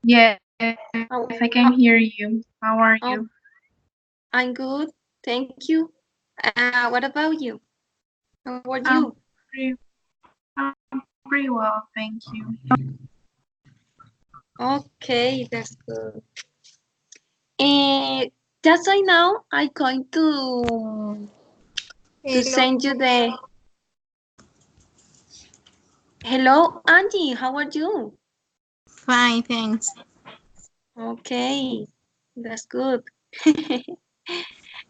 Yes, How, I can how, hear you. How are oh, you? I'm good. Thank you. What about you? How are you? I'm pretty, I'm pretty well, thank you. Okay, that's good. And just right now, I'm going to Hello. send you the. Hello, Angie. How are you? Fine, thanks. Okay, that's good.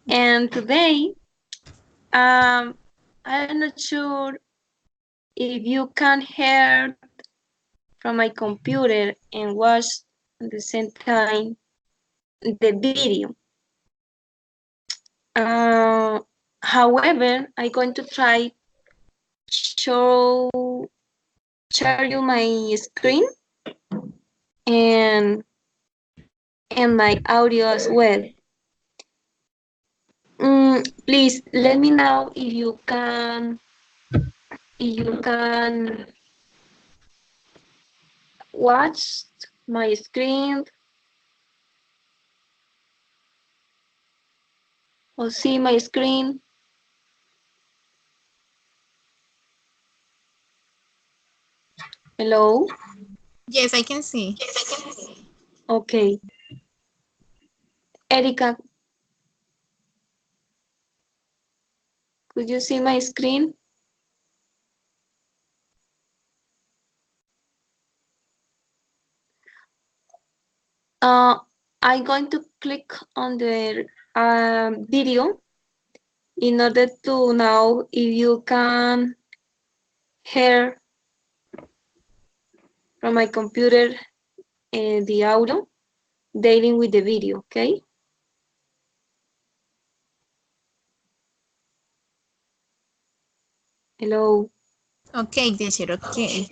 And today, um, I'm not sure if you can hear from my computer and watch at the same time the video. Uh, However, I'm going to try show share you my screen and my audio as well. Please let me know if you can watch my screen or see my screen. Hello. Yes, I can see. Okay, Erica, could you see my screen? Uh, I'm going to click on the video in order to know if you can hear from my computer the audio dealing with the video, okay? Hello. Okay, teacher, okay.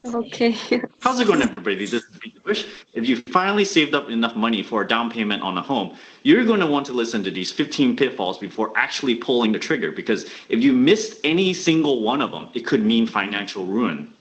Okay. How's it going, everybody? This is Bush. If you finally saved up enough money for a down payment on a home, you're going to want to listen to these 15 pitfalls before actually pulling the trigger, because if you missed any single one of them, it could mean financial ruin.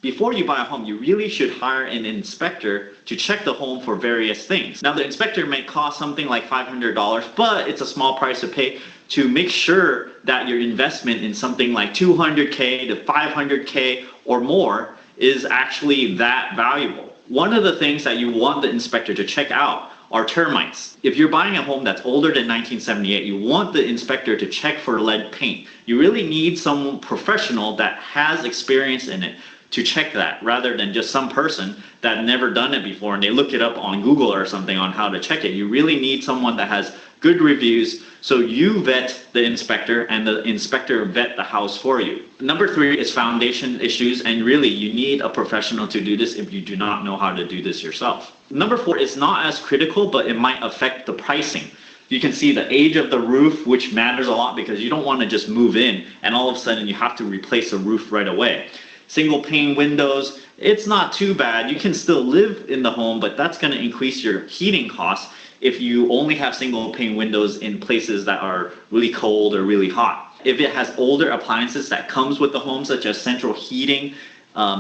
Before you buy a home, you really should hire an inspector to check the home for various things. Now, the inspector may cost something like $500, but it's a small price to pay to make sure that your investment in something like 200K to 500K or more is actually that valuable. One of the things that you want the inspector to check out are termites. If you're buying a home that's older than 1978, you want the inspector to check for lead paint. You really need some professional that has experience in it to check that, rather than just some person that never done it before and they look it up on Google or something on how to check it. You really need someone that has good reviews, so you vet the inspector and the inspector vet the house for you. Number 3 is foundation issues, and really you need a professional to do this if you do not know how to do this yourself. Number 4 is not as critical, but it might affect the pricing. You can see the age of the roof, which matters a lot because you don't want to just move in and all of a sudden you have to replace the roof right away. Single pane windows, it's not too bad. You can still live in the home, but that's going to increase your heating costs if you only have single pane windows in places that are really cold or really hot. If it has older appliances that comes with the home, such as central heating,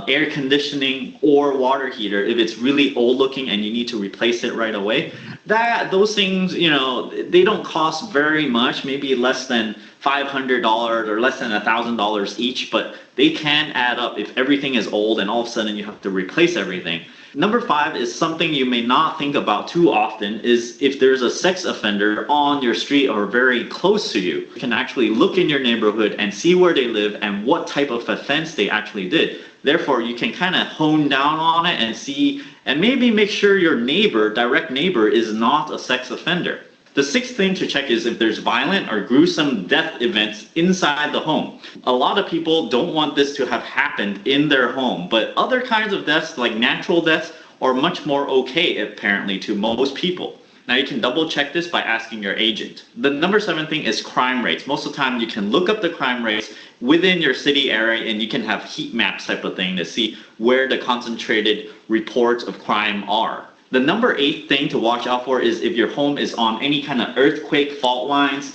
air conditioning, or water heater, if it's really old looking and you need to replace it right away, those things, they don't cost very much, maybe less than $500 or less than $1,000 each, but they can add up if everything is old and all of a sudden you have to replace everything. Number 5 is something you may not think about too often, is if there's a sex offender on your street or very close to you. You can actually look in your neighborhood and see where they live and what type of offense they actually did. Therefore, you can kind of hone down on it and see, and maybe make sure your neighbor, direct neighbor, is not a sex offender. The sixth thing to check is if there's violent or gruesome death events inside the home. A lot of people don't want this to have happened in their home, but other kinds of deaths, like natural deaths, are much more okay apparently to most people. Now you can double check this by asking your agent. The number 7 thing is crime rates. Most of the time you can look up the crime rates within your city area and you can have heat maps type of thing to see where the concentrated reports of crime are. The number 8 thing to watch out for is if your home is on any kind of earthquake fault lines,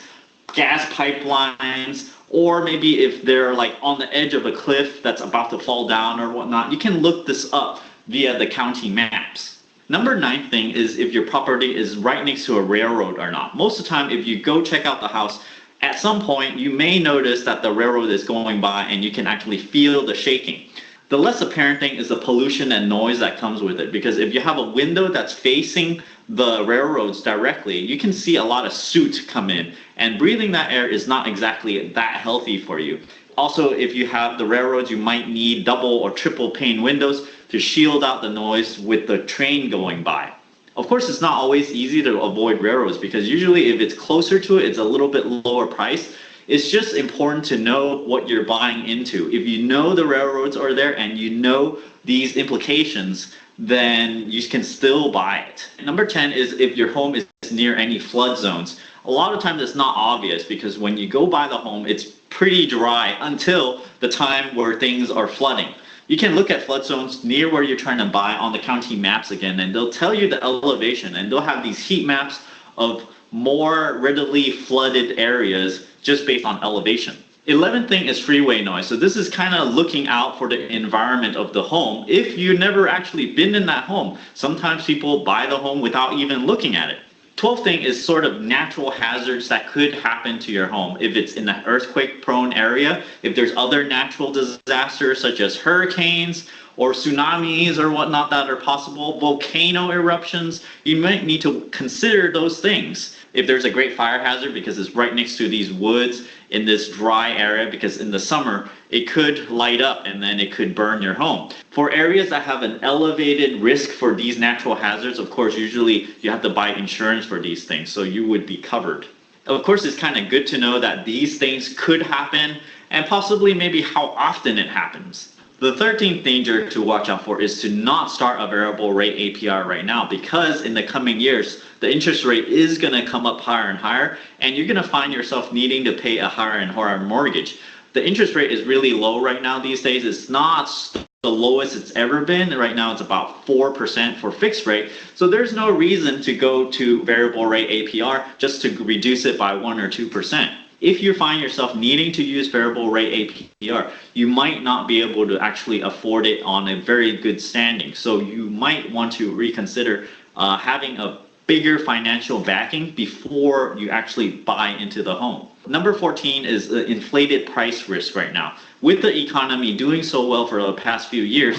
gas pipelines, or maybe if they're like on the edge of a cliff that's about to fall down or whatnot. You can look this up via the county maps. Number 9 thing is if your property is right next to a railroad or not. Most of the time, if you go check out the house, at some point you may notice that the railroad is going by and you can actually feel the shaking. The less apparent thing is the pollution and noise that comes with it, because if you have a window that's facing the railroads directly, you can see a lot of soot come in, and breathing that air is not exactly that healthy for you. Also, if you have the railroads, you might need double or triple pane windows to shield out the noise with the train going by. Of course, it's not always easy to avoid railroads, because usually if it's closer to it, it's a little bit lower price. It's just important to know what you're buying into. If you know the railroads are there and you know these implications, then you can still buy it. Number 10 is if your home is near any flood zones. A lot of times it's not obvious, because when you go buy the home, it's pretty dry until the time where things are flooding. You can look at flood zones near where you're trying to buy on the county maps again, and they'll tell you the elevation, and they'll have these heat maps of more readily flooded areas just based on elevation. 11th thing is freeway noise. So this is kind of looking out for the environment of the home. If you've never actually been in that home, sometimes people buy the home without even looking at it. 12th thing is sort of natural hazards that could happen to your home. If it's in an earthquake prone area, if there's other natural disasters such as hurricanes or tsunamis or whatnot that are possible, volcano eruptions, you might need to consider those things. If there's a great fire hazard because it's right next to these woods in this dry area, because in the summer it could light up and then it could burn your home. For areas that have an elevated risk for these natural hazards, of course, usually you have to buy insurance for these things, so you would be covered. Of course, it's kind of good to know that these things could happen and possibly maybe how often it happens. The 13th danger to watch out for is to not start a variable rate APR right now, because in the coming years, the interest rate is going to come up higher and higher, and you're going to find yourself needing to pay a higher and higher mortgage. The interest rate is really low right now these days. It's not the lowest it's ever been. Right now it's about 4% for fixed rate. So there's no reason to go to variable rate APR just to reduce it by 1 or 2%. If you find yourself needing to use variable rate APR, you might not be able to actually afford it on a very good standing. So you might want to reconsider having a bigger financial backing before you actually buy into the home. Number 14 is the inflated price risk right now. With the economy doing so well for the past few years,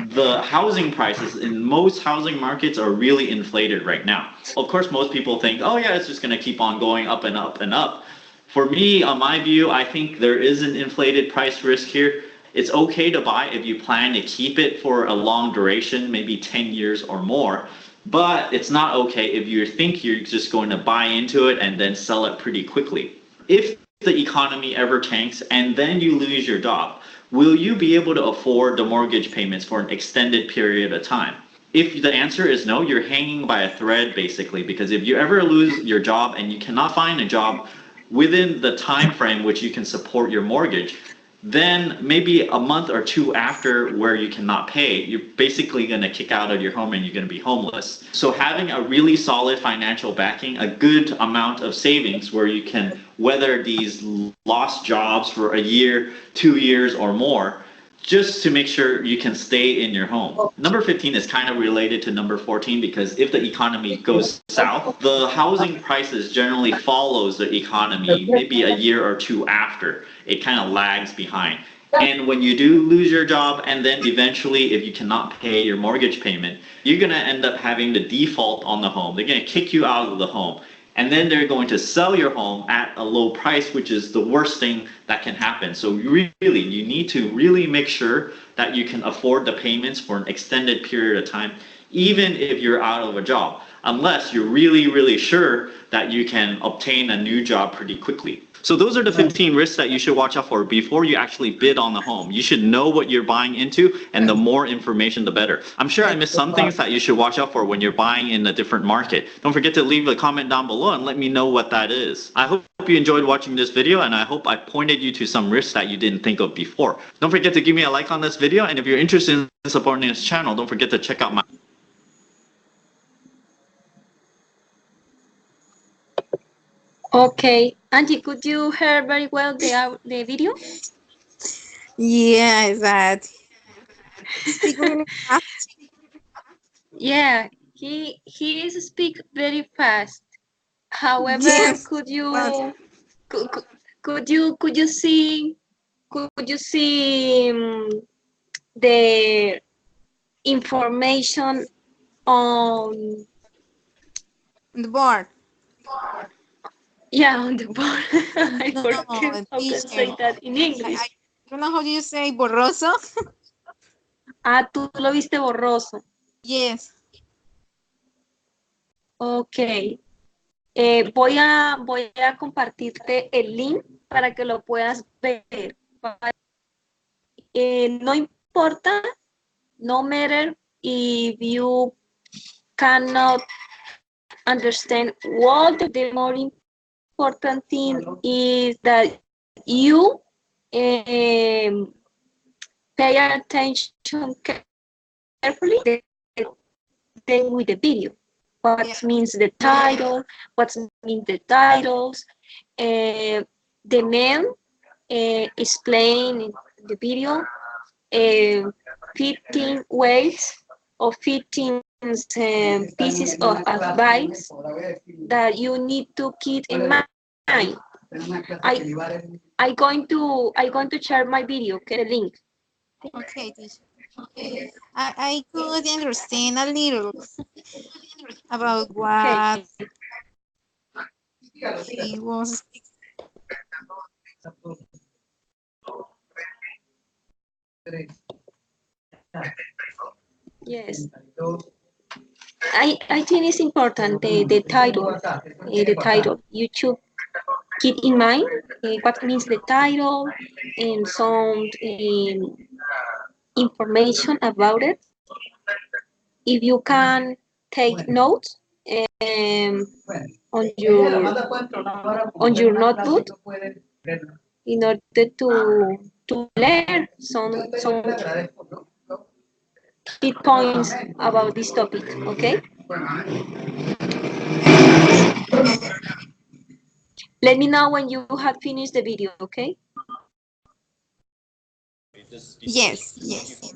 the housing prices in most housing markets are really inflated right now. Of course, most people think, oh yeah, it's just going to keep on going up and up and up. For me, on my view, I think there is an inflated price risk here. It's okay to buy if you plan to keep it for a long duration, maybe 10 years or more. But it's not okay if you think you're just going to buy into it and then sell it pretty quickly. If the economy ever tanks and then you lose your job, will you be able to afford the mortgage payments for an extended period of time? If the answer is no, you're hanging by a thread basically, because if you ever lose your job and you cannot find a job within the time frame which you can support your mortgage, then maybe a month or two after where you cannot pay, you're basically going to kick out of your home and you're going to be homeless. So having a really solid financial backing, a good amount of savings where you can weather these lost jobs for a year, 2 years or more, just to make sure you can stay in your home. Number 15 is kind of related to number 14, because if the economy goes south, the housing prices generally follows the economy maybe a year or two after. It kind of lags behind. And when you do lose your job, and then eventually if you cannot pay your mortgage payment, you're going to end up having to default on the home. They're going to kick you out of the home. And then they're going to sell your home at a low price, which is the worst thing that can happen. So you need to really make sure that you can afford the payments for an extended period of time, even if you're out of a job, unless you're really, really sure that you can obtain a new job pretty quickly. So those are the 15 risks that you should watch out for before you actually bid on the home. You should know what you're buying into, and the more information, the better. I'm sure I missed some things that you should watch out for when you're buying in a different market. Don't forget to leave a comment down below and let me know what that is. I hope you enjoyed watching this video, and I hope I pointed you to some risks that you didn't think of before. Don't forget to give me a like on this video, and if you're interested in supporting this channel, don't forget to check out my Okay, Angie, could you hear very well the video? Yes, that speak really fast. Yeah, he is speak very fast. However, Yes, could you but could, could you see the information on the board. on the board? I No, forget how to say teacher. that in English. I don't know how do you say borroso. Ah, tú lo viste borroso. Yes. Ok. Voy a compartirte el link para que lo puedas ver. No importa, no matter if you cannot understand what the more important thing is that you pay attention carefully then with the video. What Yeah. means the title, what means the titles, the man is playing in the video 15 ways or 15 pieces of advice that you need to keep in mind. I going to share my video, okay, the link. Okay, teacher. I could understand a little about what he was. Yes, I think it's important the title, the title. You should keep in mind what means the title and some information about it. If you can take notes um, on your notebook in order to learn some key points about this topic. Okay. Let me know when you have finished the video. Okay. Yes, yes.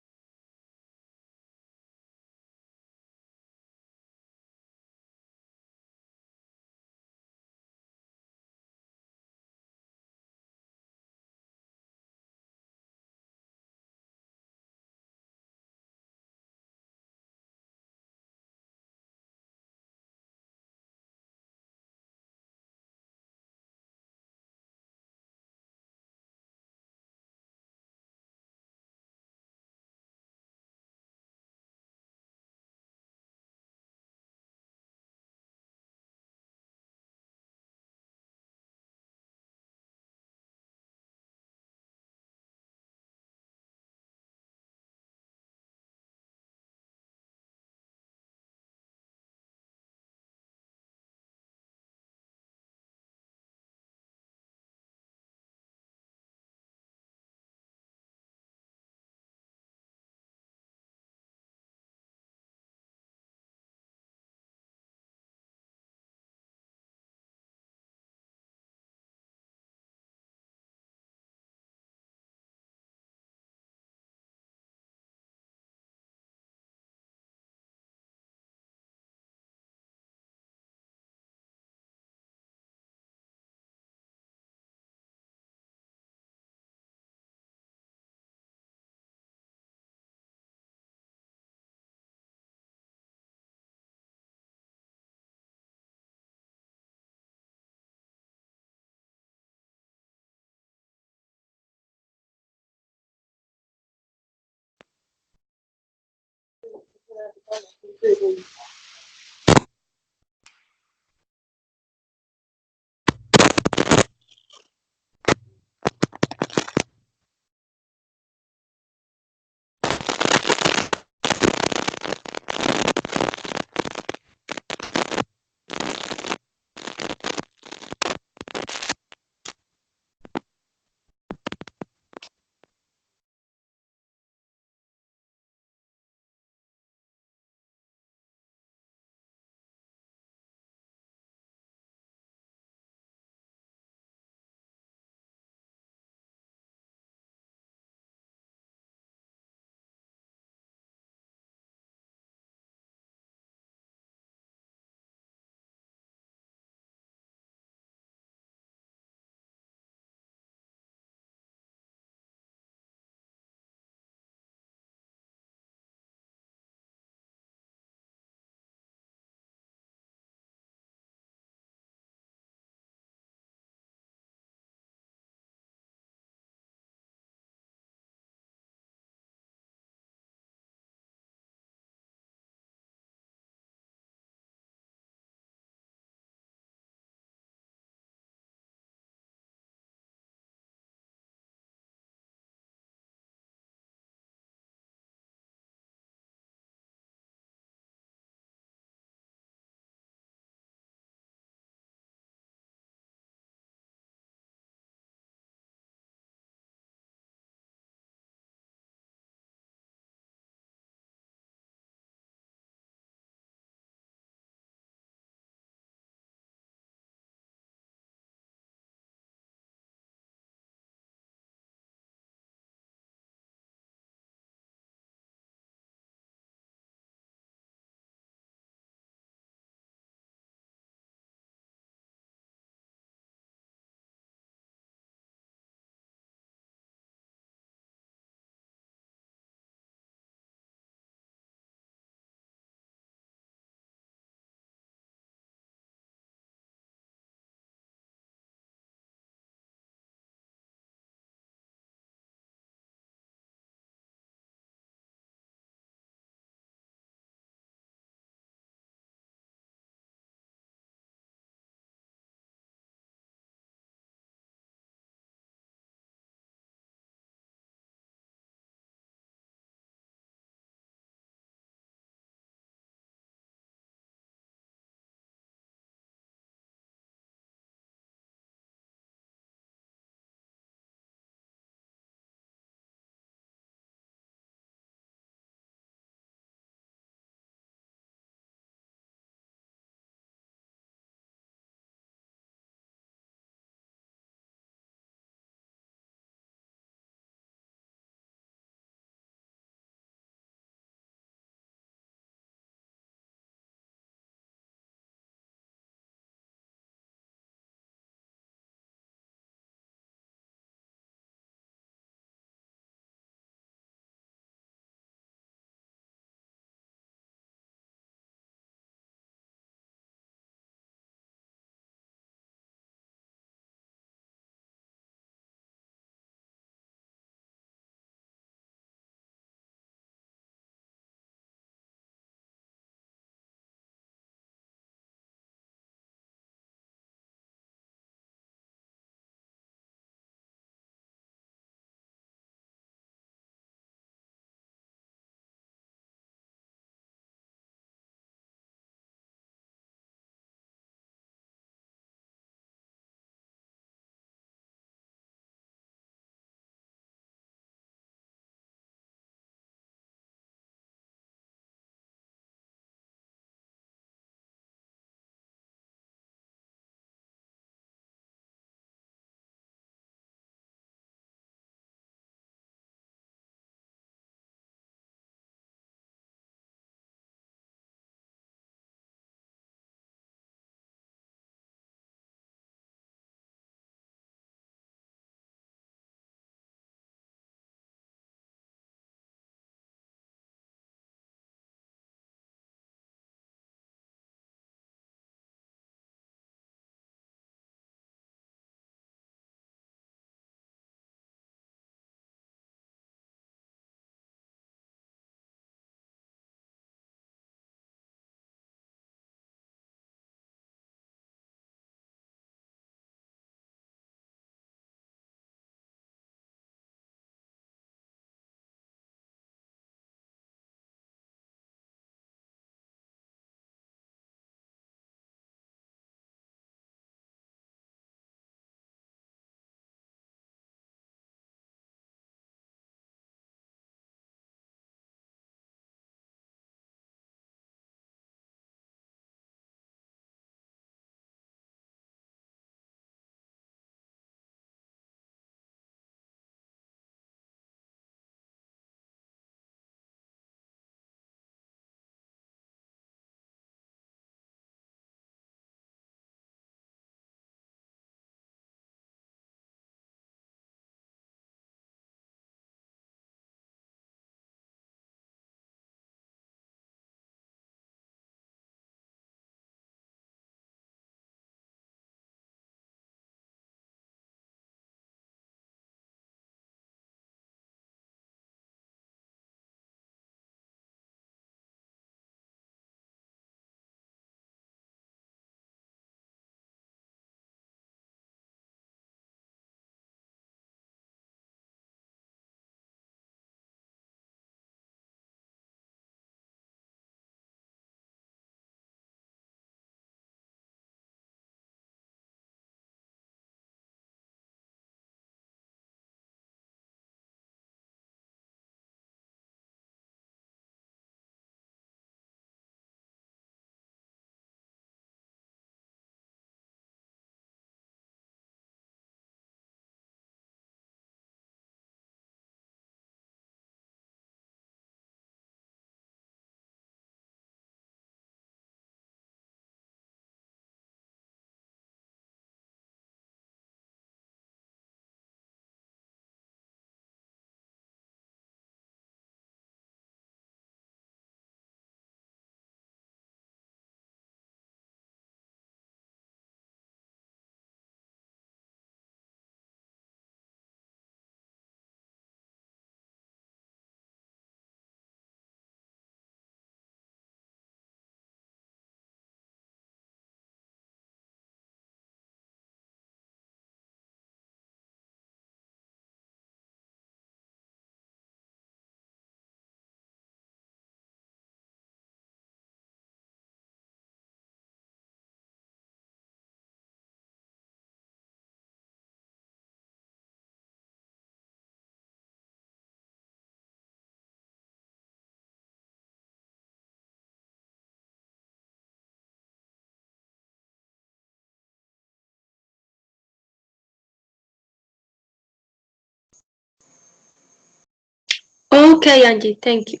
Okay, Angie, thank you.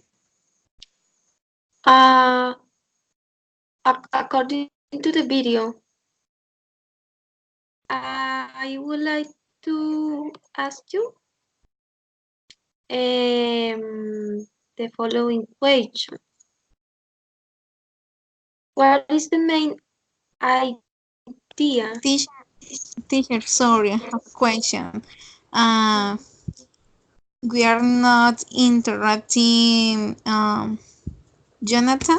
Uh, according to the video, I would like to ask you the following question. What is the main idea? Teacher, sorry, I have a question. Uh, we are not interrupting Jonathan.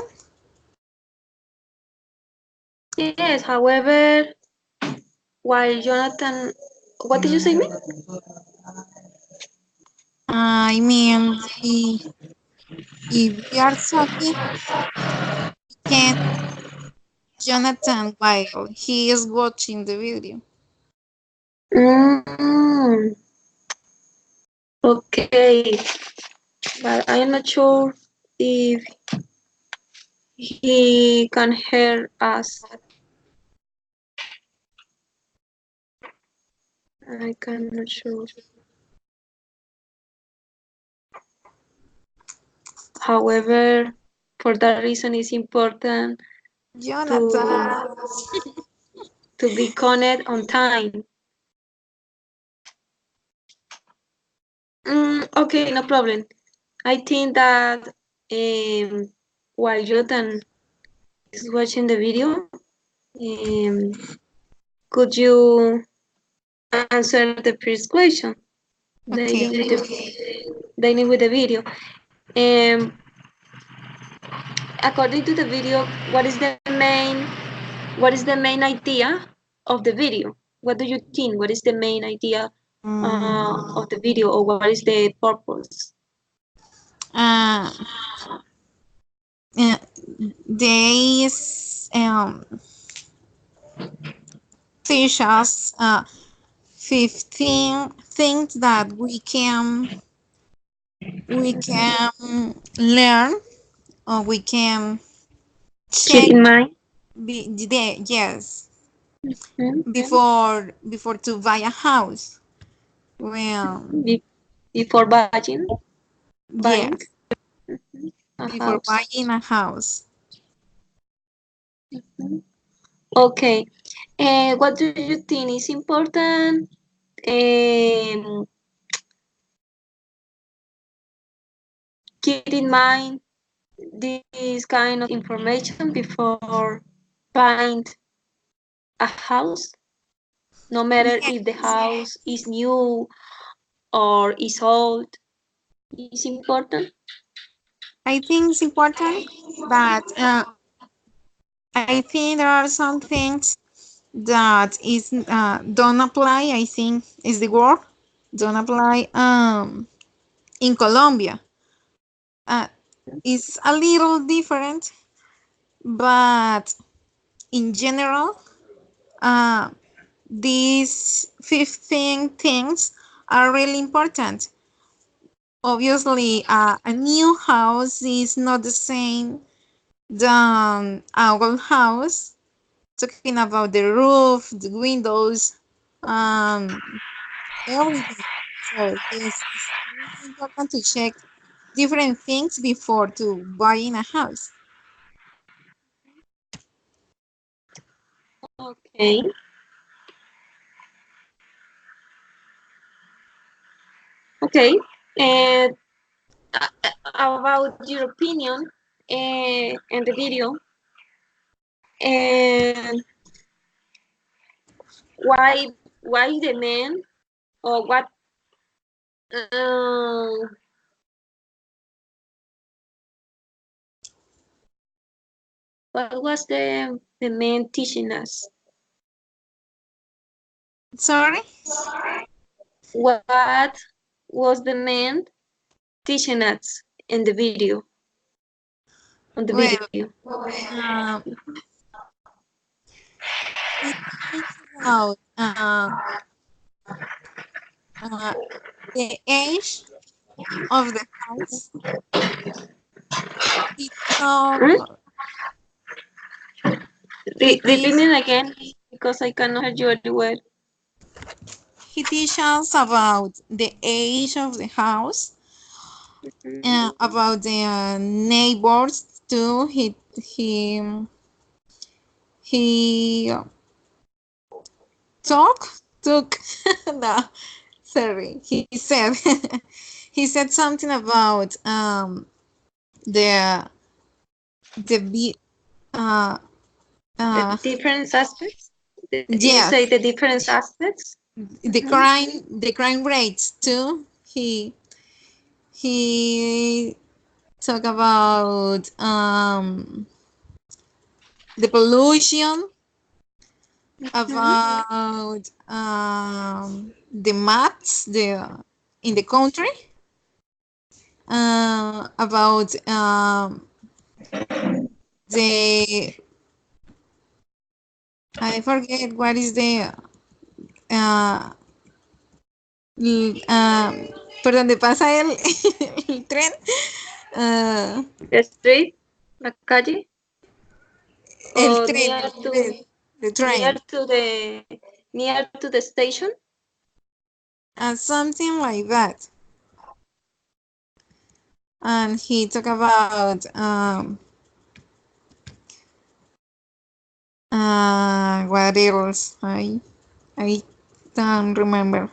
Yes, however, while Jonathan, what did you say, me? I mean, if we are talking, can Jonathan while he is watching the video. Mm, okay, but I am not sure if he can hear us. I cannot sure. However, for that reason, it's important Jonathan. to be connected on time. Okay, no problem. I think that while Jonathan is watching the video, could you answer the first question Okay. dealing with the video? Um, according to the video, what is the main idea of the video? What do you think? What is the main idea of the video, or what is the purpose? Uh, they teach us 15 things that we can learn or we can Keep check in mind. yes Mhm. before to buy a house. Well, Before buying yes, a before house. buying a house. Okay. What do you think is important? Um, keep in mind this kind of information before buying a house, no matter Yes, if the house is new or is old. Is important. I think it's important, but I think there are some things that is don't apply. I think is the word don't apply in Colombia. Uh, it's a little different, but in general, uh, these 15 things are really important. Obviously, a new house is not the same than our old house. Talking about the roof, the windows, um, everything. So yes, it's really important to check different things before to buying a house. Okay. Okay. And about your opinion and the video, and why the man, or um, what was the man teaching us? Sorry. What was the man teaching us in the video? On the Well, video. um, it is about uh, the age of the house. It's Hmm? not. He Repeat teach it again because I cannot hear you very well. he teach us about the age of the house about the neighbors too. He took no, sorry. He said he said something about the the uh The different aspects. You yes, say the different aspects. the crime rates too. He talk about the pollution, about the maths in the country, about the I forget what is the uh, por donde pasa el tren. The street, la calle, El or tren, the train, near to the station. something like that. And he talked about what else? I don't remember.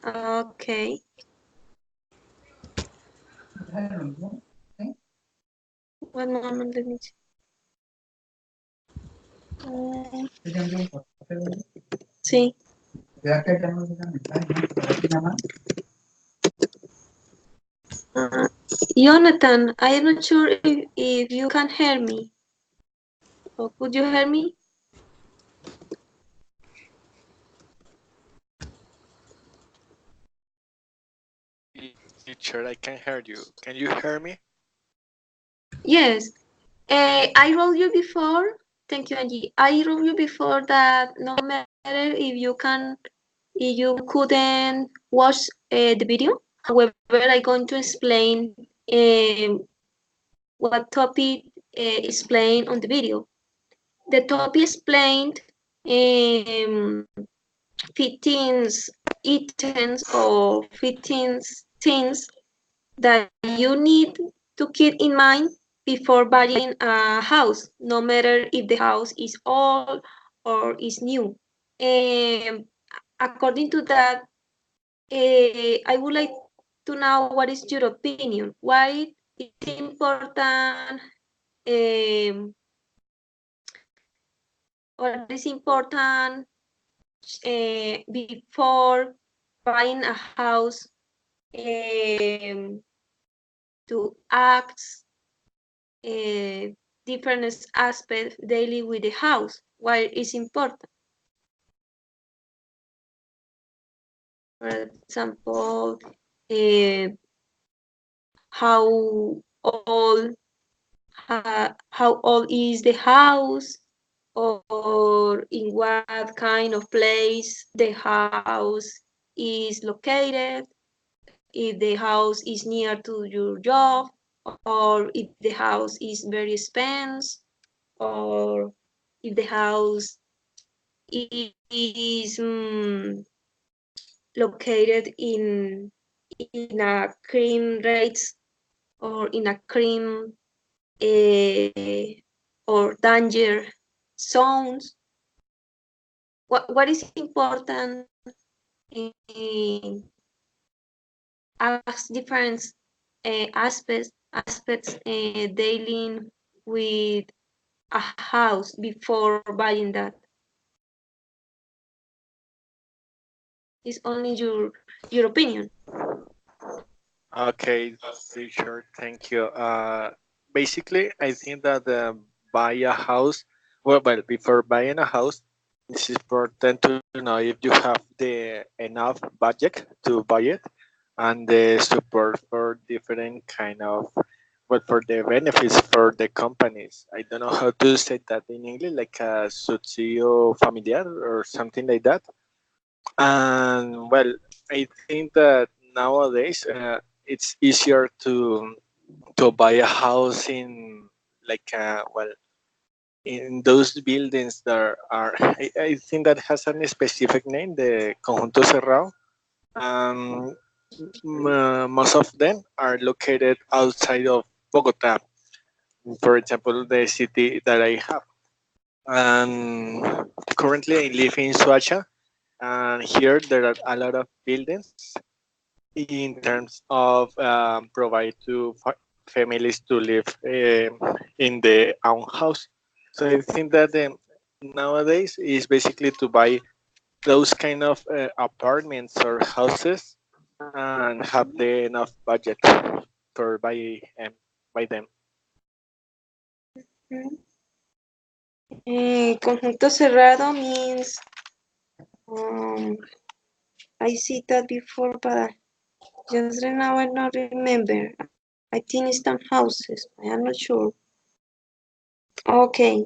Okay. One moment, let me see. Sí. Jonathan, I am not sure if you can hear me. Or could you hear me? Teacher, I can hear you. Can you hear me? Yes. I wrote you before. Thank you, Angie. I wrote you before that no matter if you couldn't watch the video. However, I'm going to explain what topic explained on the video. The topic explained um, 15 items or 15 things that you need to keep in mind before buying a house, no matter if the house is old or is new. According to that, I would like to know what is your opinion. Why it's important? Um, what is important before buying a house? To act different aspects daily with the house, why it's important. For example, how old how old is the house, or in what kind of place the house is located, if the house is near to your job, or if the house is very expensive, or if the house is located in a crime rates or in a crime or danger zones. What is important in different aspects dealing with a house before buying that. It's only your opinion. Okay, teacher, thank you. Basically, I think that buy a house, well, before buying a house, it's important to know if you have the enough budget to buy it and the support for different kind of, well, for the benefits for the companies. I don't know how to say that in English, like a subsidio familiar or something like that. And well, I think that nowadays it's easier to buy a house in like well in those buildings that are, I think that has a specific name, the Conjunto Cerrado. Most of them are located outside of Bogota. For example, the city that I have. And currently I live in Suacha, and here there are a lot of buildings in terms of provide to families to live in the own house. So I think that nowadays is basically to buy those kind of apartments or houses and have the enough budget for buy them. Conjunto cerrado means I see that before, but just right now I not remember. I think it's some houses. I am not sure. Okay.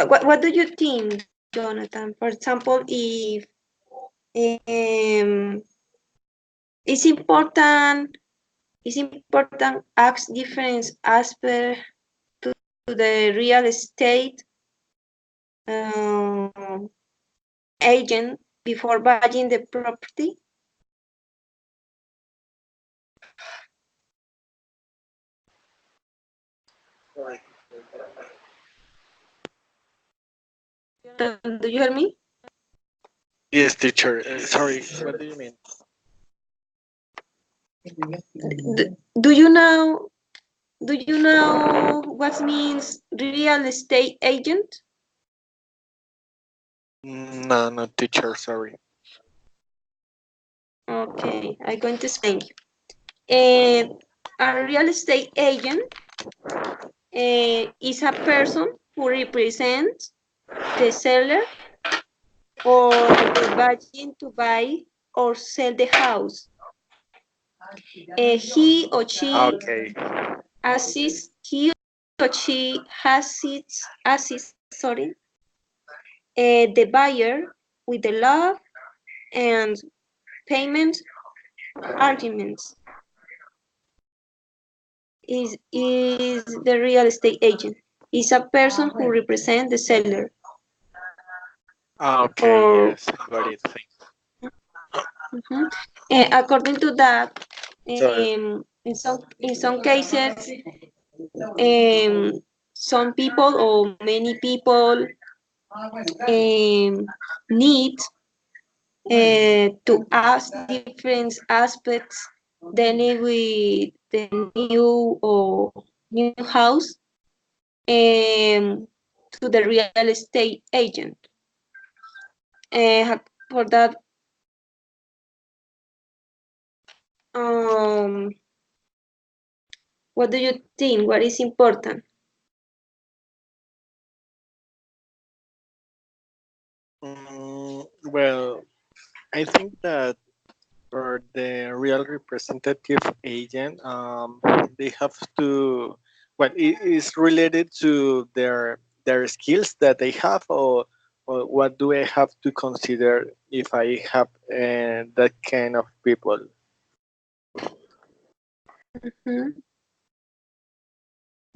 What do you think, Jonathan? For example, if it's important ask different aspect to the real estate agent before buying the property? Do you hear me? Yes, teacher. Sorry, what do you mean? Do you know what means real estate agent? No, not teacher. Sorry. Okay, I'm going to explain you. A real estate agent is a person who represents the seller or the buying to buy or sell the house. He or she Okay. assists the buyer with the love and payment arguments. Is the real estate agent. Is a person who represents the seller. Okay. Or, Yes, got it. Thanks. according to that, Sorry. in some cases, some people or many people need to ask different aspects dealing with the new house to the real estate agent. For that, what do you think? What is important? Well, I think that for the real representative agent, they have to. Well, it is related to their skills that they have, or what do I have to consider if I have that kind of people?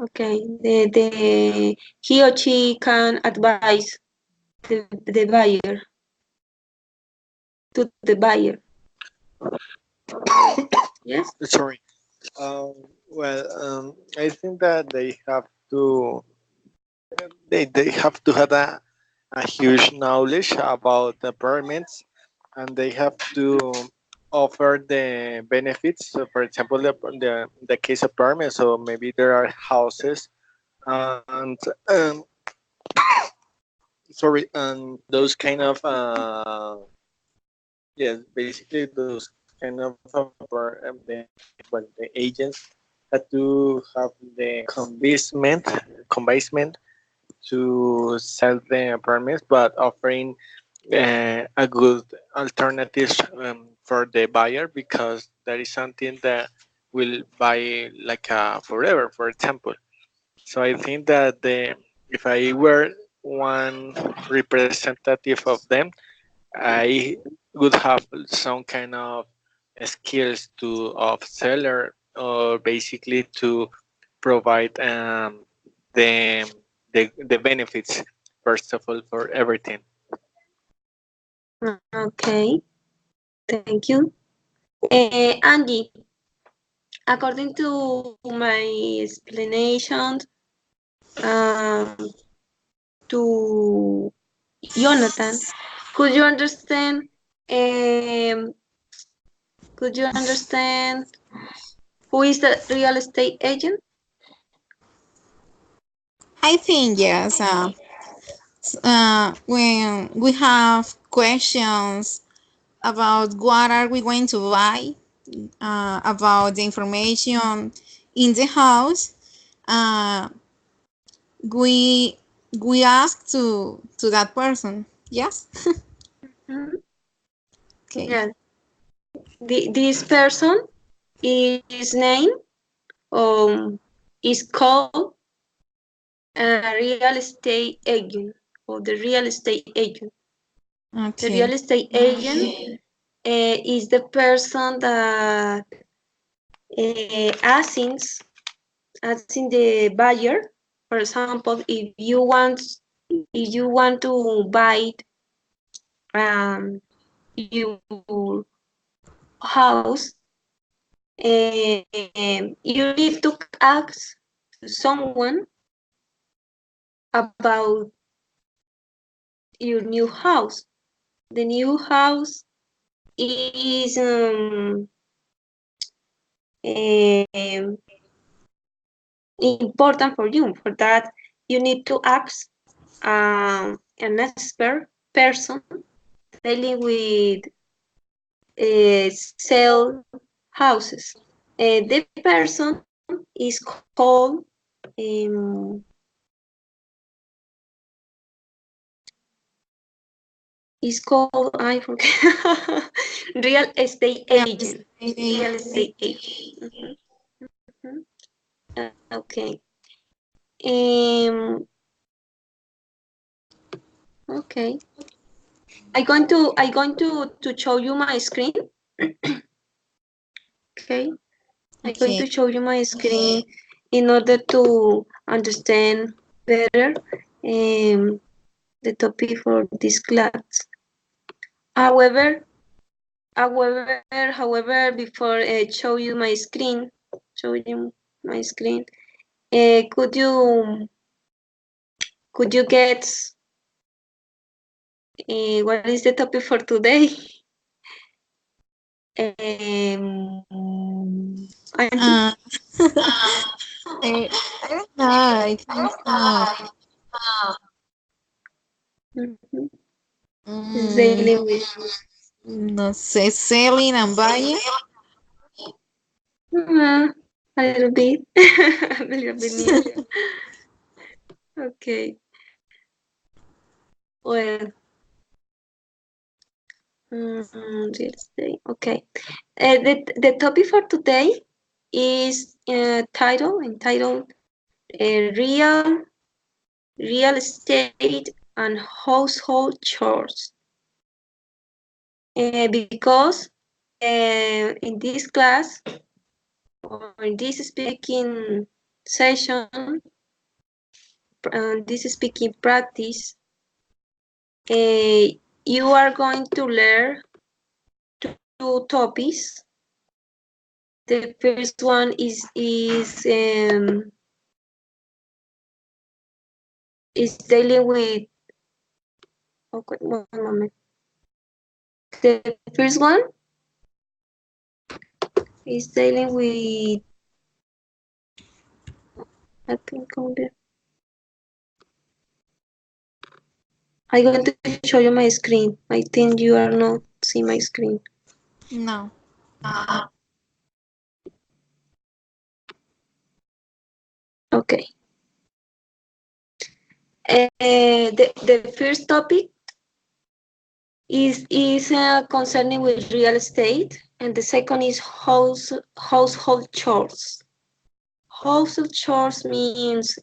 Okay, he or she can advise the buyer to the buyer. Yes. Sorry. Well, I think that they have to have a huge knowledge about the permits, and they have to offer the benefits. So, for example, the case of permits, so maybe there are houses and sorry, and those kind of yes, basically those kind of the agents had to have the convincement to sell the permits, but offering a good alternative for the buyer, because that is something that will buy like forever, for example. So I think that if I were one representative of them, I would have some kind of skills to of seller, or basically to provide the benefits first of all for everything. Okay, thank you. Angie, according to my explanation to Jonathan, could you understand? Could you understand who is the real estate agent? I think yes. When we have questions about what are we going to buy, about the information in the house, uh, we we ask to that person. Yes. Mhm. Okay. Yeah. This person is named is called a real estate agent or the real estate agent. The real Okay. estate agent is the person that asking the buyer. For example, if you want to buy your house, you need to ask someone about your new house. The new house is important for you. For that, you need to ask an expert person dealing with sell houses. The person is called I forget real estate Real agent. estate Real estate agent. agent. Okay. Um, okay. I'm going to show you my screen. Okay. I'm going Okay. to show you my screen in order to understand better the topic for this class. However, before show you my screen, could you get what is the topic for today? Angie? Uh, I don't know. I think Mhm. mm, Dealing with no sé, selling and buying. a little bit, a little bit near. Okay. Well, real estate. Okay. The topic for today is entitled real estate and household chores. Because in this class or in this speaking session, this speaking practice, you are going to learn two topics. The first one is dealing with. Okay, one moment. The first one is dealing with. I think I'm going to show you my screen. I think you are not seeing my screen. No. Okay. The first topic is concerning with real estate, and the second is household chores. Household chores means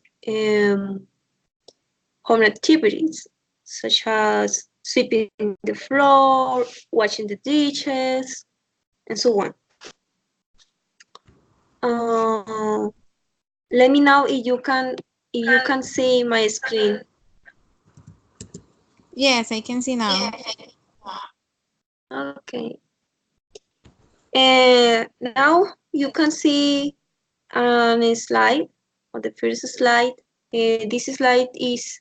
home activities such as sweeping the floor, washing the dishes, and so on. let me know if you can see my screen. Yes, I can see now. Okay. And now you can see on a slide, on the first slide. This slide is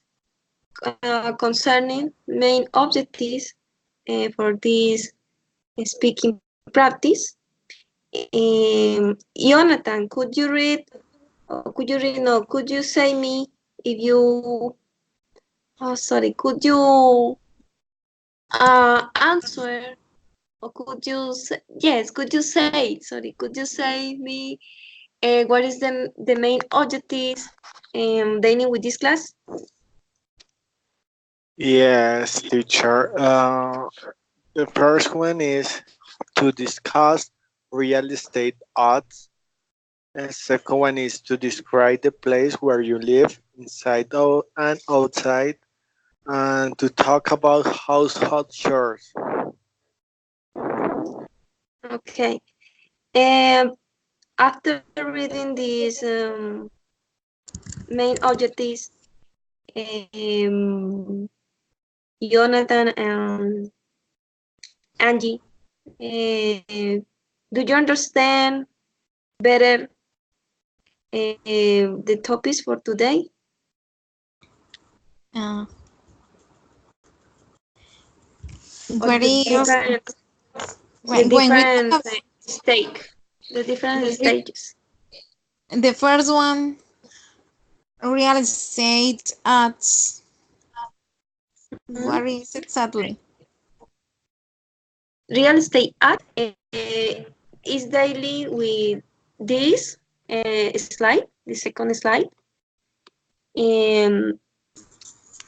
concerning main objectives for this speaking practice. Jonathan, could you read? No, could you say me if you? Oh, sorry. Could you answer? Or could you say, yes, could you say, sorry, could you say me what is the main objectives dealing with this class? Yes, teacher. The first one is to discuss real estate ads. The second one is to describe the place where you live, inside out and outside, and to talk about household chores. Okay. And after reading these main objectives, Jonathan and Angie, do you understand better the topics for today? Uh, Or what the is different when we have the different stages. the first one, real estate ads. What is exactly? Real estate ad is daily with this slide, the second slide,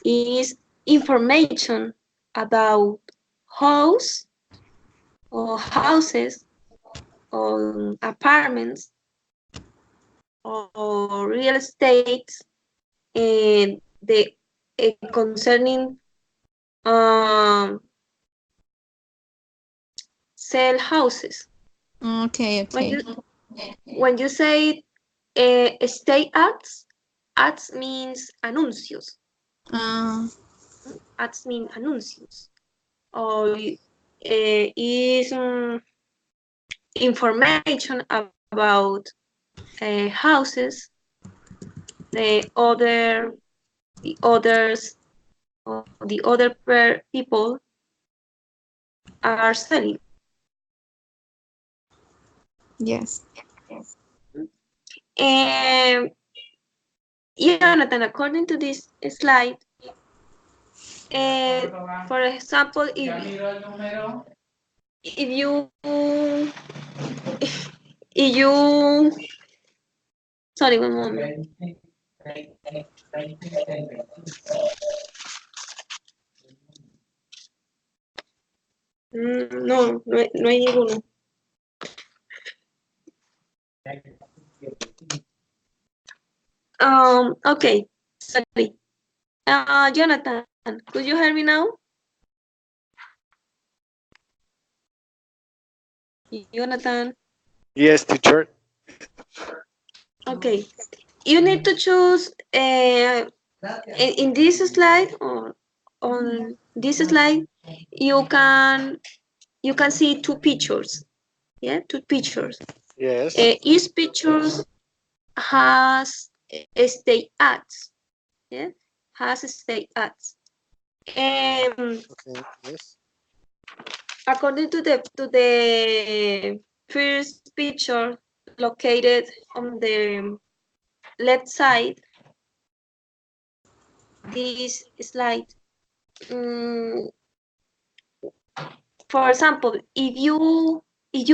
is information about house or houses or apartments or real estate and the concerning um, sell houses. Okay, okay. When you say estate ads means anuncios. Uh, Ads mean anuncios. Or is information about houses, the others, or the other people are selling. yes. And Jonathan, according to this slide, for example, if you if you sorry, one moment. No hay ninguno. Okay, sorry. Jonathan, could you hear me now? Jonathan. Yes, teacher. Okay. You need to choose in this slide or on this slide. You can see two pictures. Yeah, two pictures. Yes. Each picture has state ads. Yeah, has state ads. Okay. Yes. According to the first picture located on the left side, this slide. For example, if you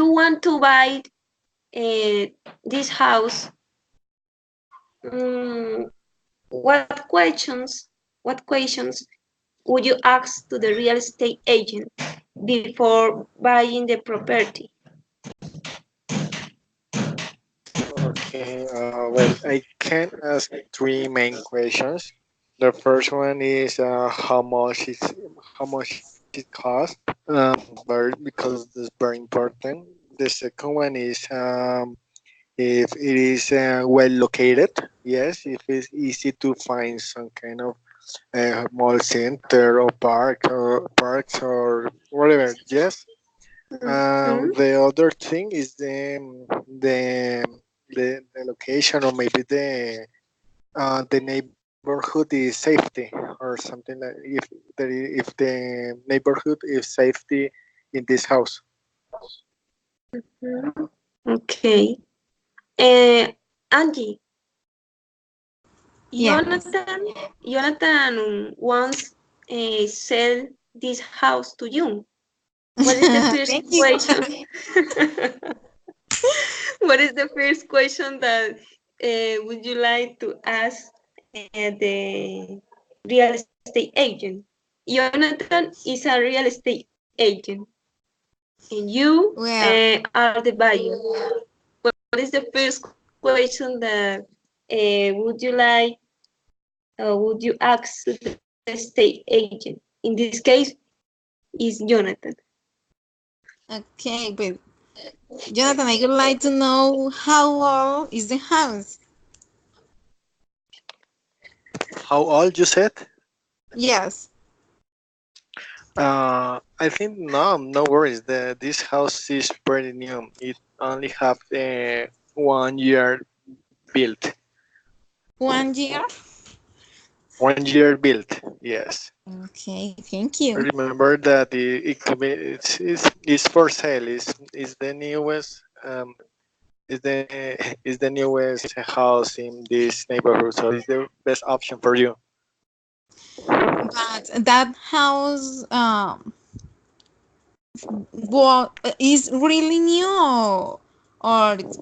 want to buy this house, what questions would you ask to the real estate agent before buying the property? Okay. Well, I can ask three main questions. The first one is how much it costs. Because it's very important. The second one is if it is well located, yes, if it's easy to find some kind of mall center or parks or whatever, yes. Mhm. The other thing is the the location, or maybe the neighborhood is safety or something like if the neighborhood is safety in this house. Mhm. Okay. Uh, Angie, Yes. Jonathan once sell this house to you. What is the first Thank you. question? What is the first question that would you like to ask the real estate agent? Jonathan is a real estate agent, and you Well, are the buyer. What is the first question that would you like, would you ask the estate agent? In this case, is Jonathan. okay, but Jonathan, I would like to know how old is the house? How old you said? Yes. I think no worries. This house is pretty new. It only have 1 year built. 1 year? 1 year built. Yes. Okay, thank you. Remember that it could be, it's for sale. Is the newest is the is the newest house in this neighborhood. So it's the best option for you. But that house is really new or it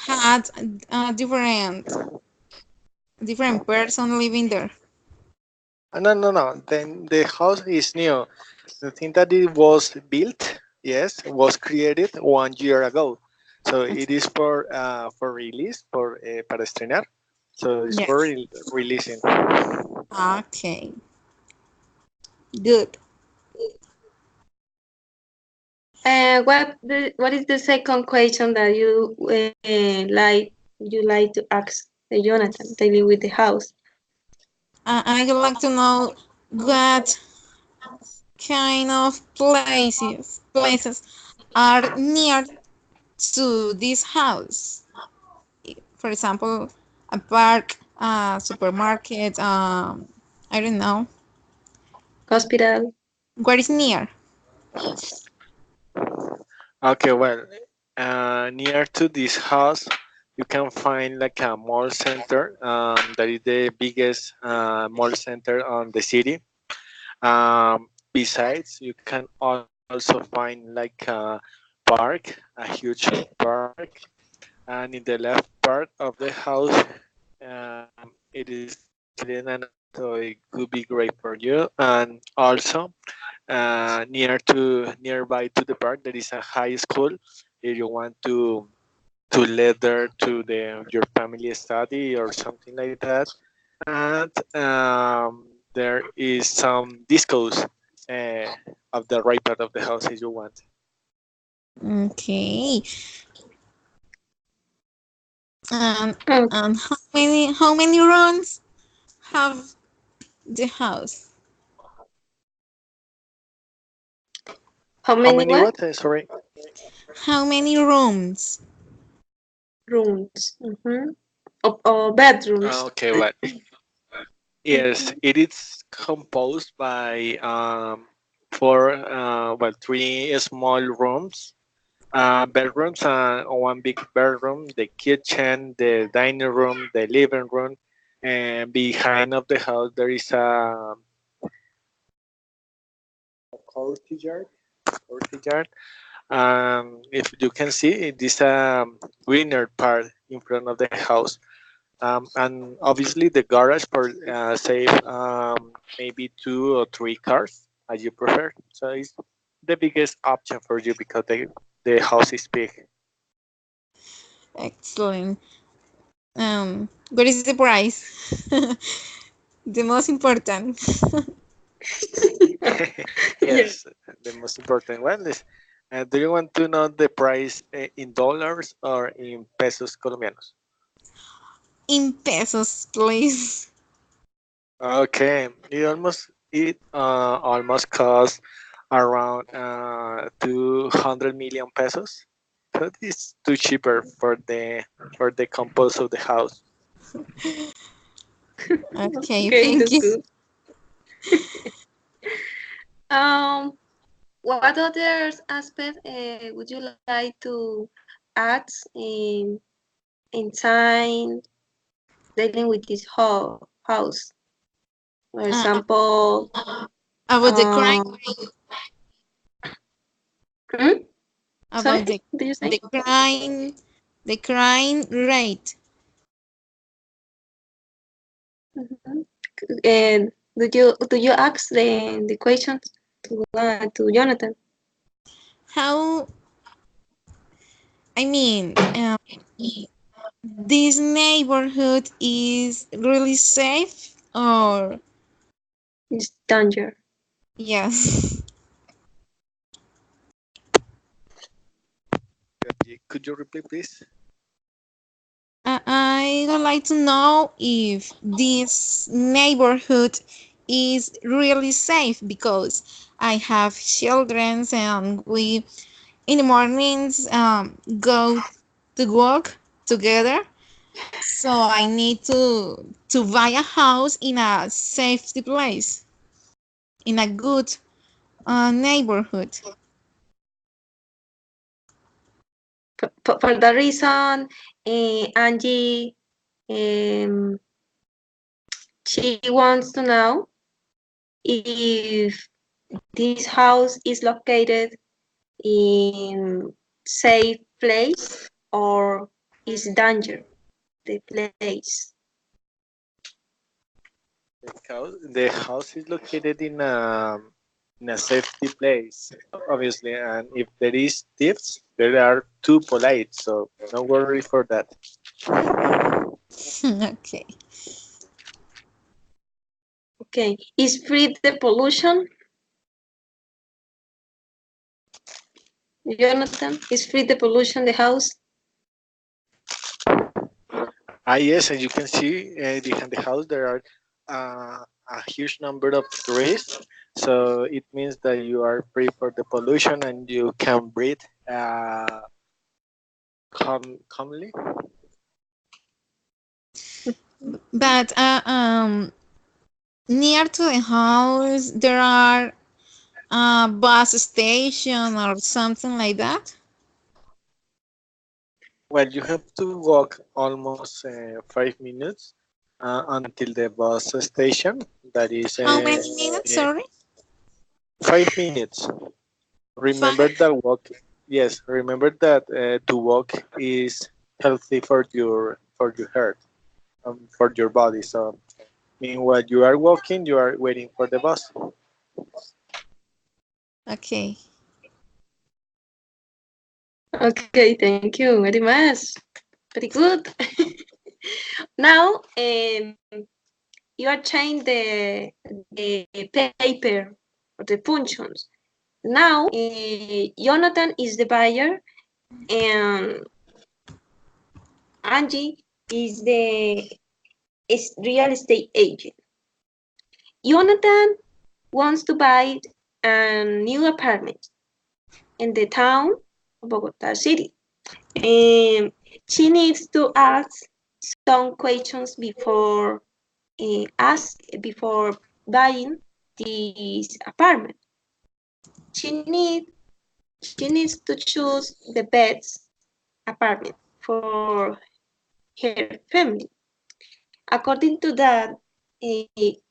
had a different person living there. No. Then the house is new. The thing that it was built, yes, was created 1 year ago. So it is for release, para estrenar. So it's for Yes. releasing. Okay. Good. What is the second question that you like to ask the Jonathan dealing with the house? I would like to know what kind of places are near to this house. For example, a park, a supermarket, I don't know. Hospital. What is near? Okay, well, near to this house, you can find like a mall center. That is the biggest mall center on the city. Besides, you can also find like a park, a huge park, and in the left part of the house, it is clean and so it could be great for you. And also, nearby to the park, there is a high school. If you want to let there to your family study or something like that, and there is some discos uh, of the right part of the house if you want. Okay. And Oh, and how many rooms have the house? how How many many what? what? Sorry. How many rooms? Rooms. Or bedrooms. Okay, well, yes, Mhm. it is composed by four, three small rooms, bedrooms, one big bedroom, the kitchen, the dining room, the living room, and behind of the house there is a courtyard. Courtyard. If you can see, it is a greener part in front of the house. And obviously the garage for save maybe 2 or 3 cars as you prefer. So it's the biggest option for you because the house is big. Excellent. What is the price? The most important. Yes. Yes, the most important one is Do you want to know the price in dollars or in pesos colombianos? In pesos, please. Okay, it almost costs around 200 million pesos. That is too cheaper for the compose of the house. Okay, Okay, thank that's you. good. What other aspect would you like to add in time dealing with this house? For example, About the crime, um, hmm? Sorry, about the what did you say? the crime, the crime rate. Mhm. And do you ask the questions to Jonathan? How, I mean, this neighborhood is really safe, or It's danger. yes? Could you repeat, please? I would like to know if this neighborhood is really safe because I have children and we in the mornings go to work together. So I need to buy a house in a safety place, in a good neighborhood. For the reason, Angie, um, she wants to know if this house is located in safe place or is danger the place. The house is located in a safety place, obviously, and if there is thieves, they are too polite, so no worry for that. Okay. Okay, is free the pollution? Jonathan, is free the pollution the house? Yes, as you can see behind the house, there are a huge number of trees. So it means that you are free for the pollution and you can breathe calmly. But near to the house there are a bus station or something like that. Well, you have to walk almost 5 minutes until the bus station. That is How many minutes? uh, Sorry, 5 minutes. Remember five. that walk. Yes, remember that to walk is healthy for your heart, for your body. So, meanwhile you are walking, you are waiting for the bus. Okay. Okay, thank you very much. Very good. Now, you are changing the paper or the functions. Now, Jonathan is the buyer and Angie is the real estate agent. Jonathan wants to buy a new apartment in the town of Bogota City. And she needs to ask some questions before buying this apartment. She need she needs to choose the best apartment for her family. According to that,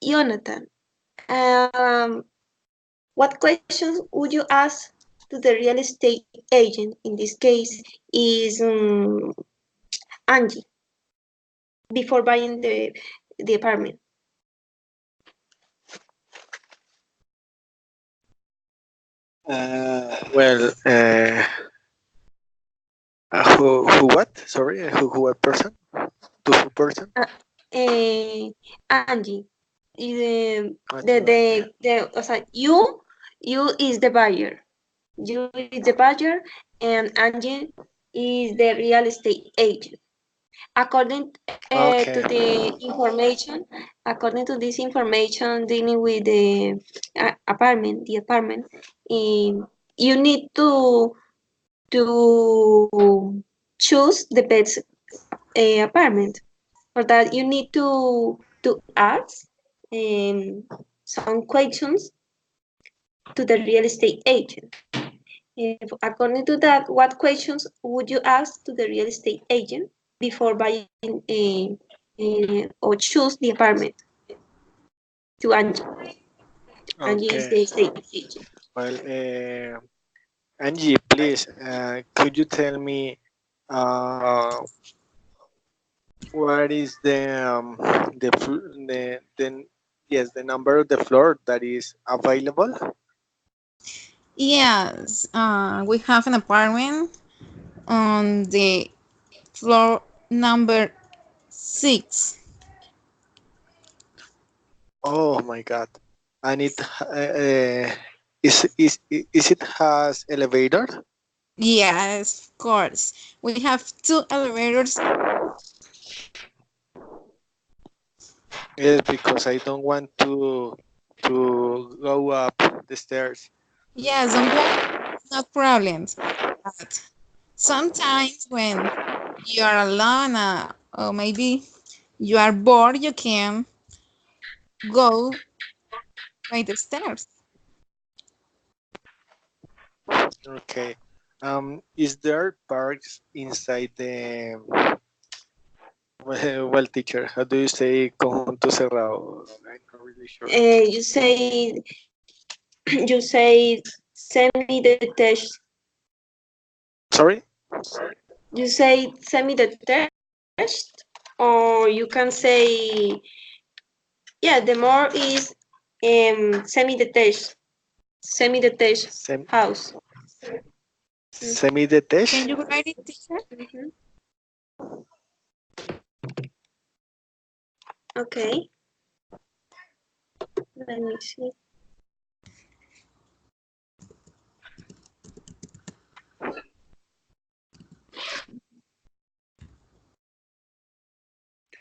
Jonathan, um, what questions would you ask to the real estate agent? In this case, is Angie before buying the apartment. Well, who what? Sorry, who what person? To who person? Angie, the Angela. o sea, you is the buyer. You is the buyer, and Angie is the real estate agent. According to the information, according to this information dealing with the apartment, you need to choose the best apartment. For that, you need to ask some questions to the real estate agent. According to that, what questions would you ask to the real estate agent before buying or choose the apartment to Angie? Angie is Okay. the estate agent. Well, Angie, please, could you tell me what is the yes, the number of the floor that is available? Yes, we have an apartment on the floor number 6. Oh my God! And is it has elevator? Yes, of course. We have 2 elevators. Yes, because I don't want to go up the stairs. Yes, don't worry, no problems. But sometimes when you are alone, or maybe you are bored, you can go by the stairs. Okay. Is there parks inside the well, teacher? How do you say conjunto cerrado? I'm not really sure. You say you say semi-detached. Sorry. You say semi-detached, or you can say yeah. The more is semi-detached Sem house. Semi-detached. Can you write it, teacher? Mhm. Okay, let me see.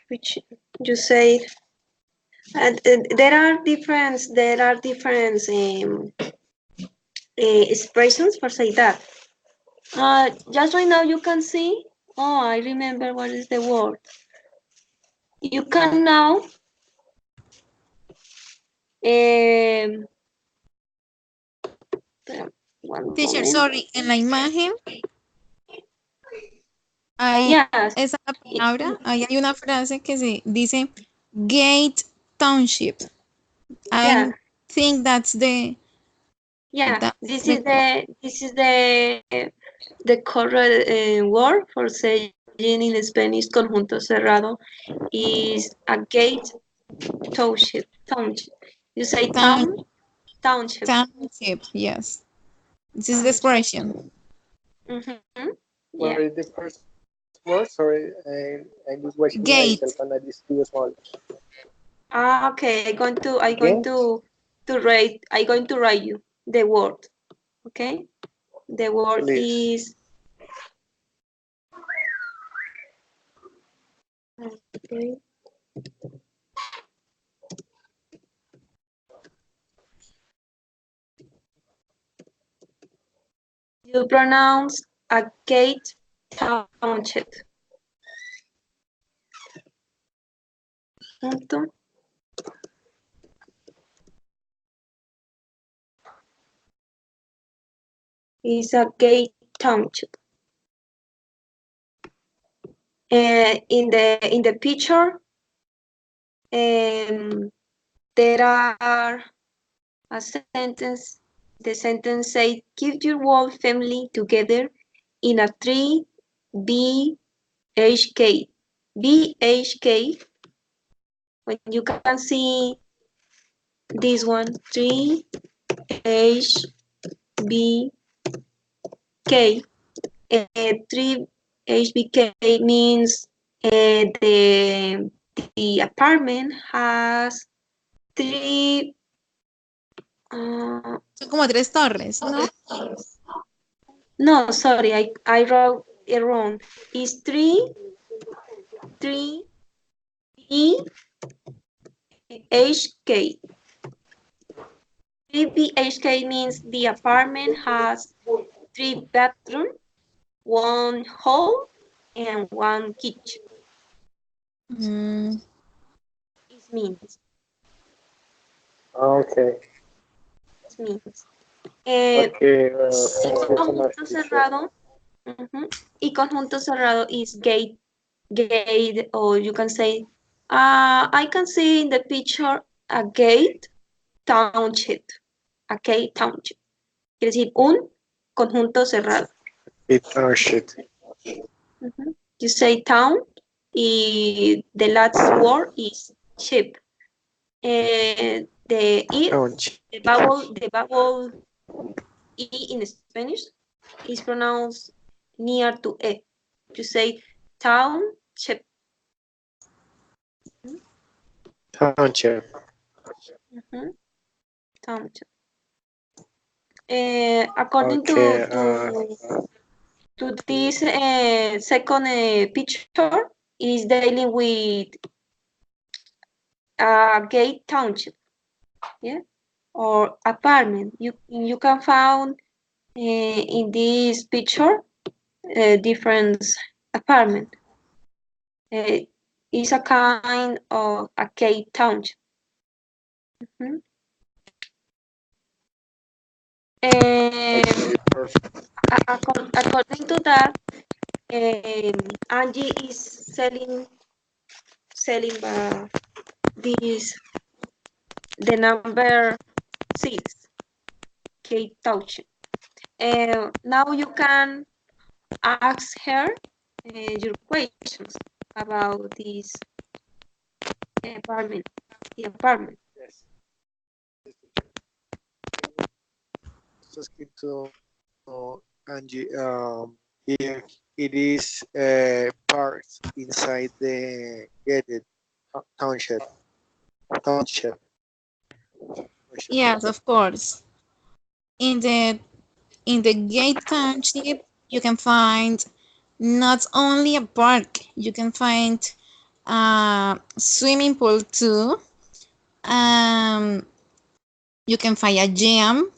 Which you say, and there are different expressions for say that. Just right now you can see. Oh, I remember what is the word. You can now um, one Teacher, moment. sorry, en la imagen hay Yes. esa palabra, ahí hay una frase que se dice Gate Township. Yeah. I think that's the Yeah. that's This the is the correct word for saying in Spanish conjunto cerrado is a gate township. Township. You say town, township. township. Yes, this is the Township. expression. Mm-hmm. What Yeah. is the first word? Sorry, I'm just watching myself Gate. and that is too small. Okay. I'm going Again, to write. I'm going to write you the word. Okay. The word please. is. Okay. You pronounce a gate township. Punto. Is a gate township. In the picture, there are a sentence. The sentence says, "Keep your whole family together in a 3 BHK." BHK. When you can see this one, 3 HBK. 3 HBK means the apartment has three Son como 3 torres, ¿no? No, sorry, I wrote it wrong. It's 3 BHK. 3 BHK means the apartment has 3 bedrooms, 1 hall, and 1 kitchen. Mm, It means. Okay. It means. Okay. Y Thank you so much, conjunto teacher. cerrado. Y conjunto cerrado is gate, or you can say, I can see in the picture a gate township. A gate township. Quiere decir un conjunto cerrado. Oh shit. You say town, y the last word is ship. The Ouch. the vowel E in Spanish is pronounced near to E. You say township. Township. Township. According Okay. to this second picture, is dealing with a gate township, yeah, or apartment. You can find in this picture different apartment. It's a kind of a gate township. Okay. Perfect. According to that, Angie is selling this the number 6, Township. Now you can ask her your questions about this apartment, the apartment. Yes. Just asking to Angie. If it is parked inside the gated township. Township. yes, of course. In the gate township, you can find not only a park, you can find a swimming pool too. Um, you can find a gym,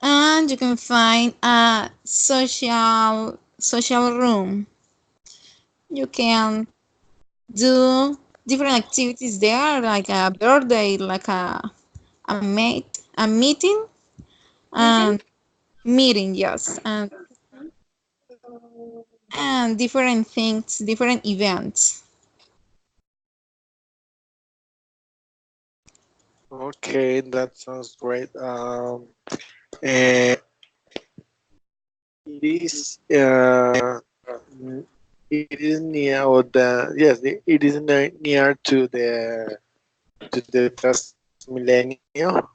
and you can find a social room. You can do different activities there, like a birthday, like a meeting, Meeting? and meeting, yes, and different things, different events. Okay, that sounds great. And it is it is near or the yes it is near to the Transmilenio.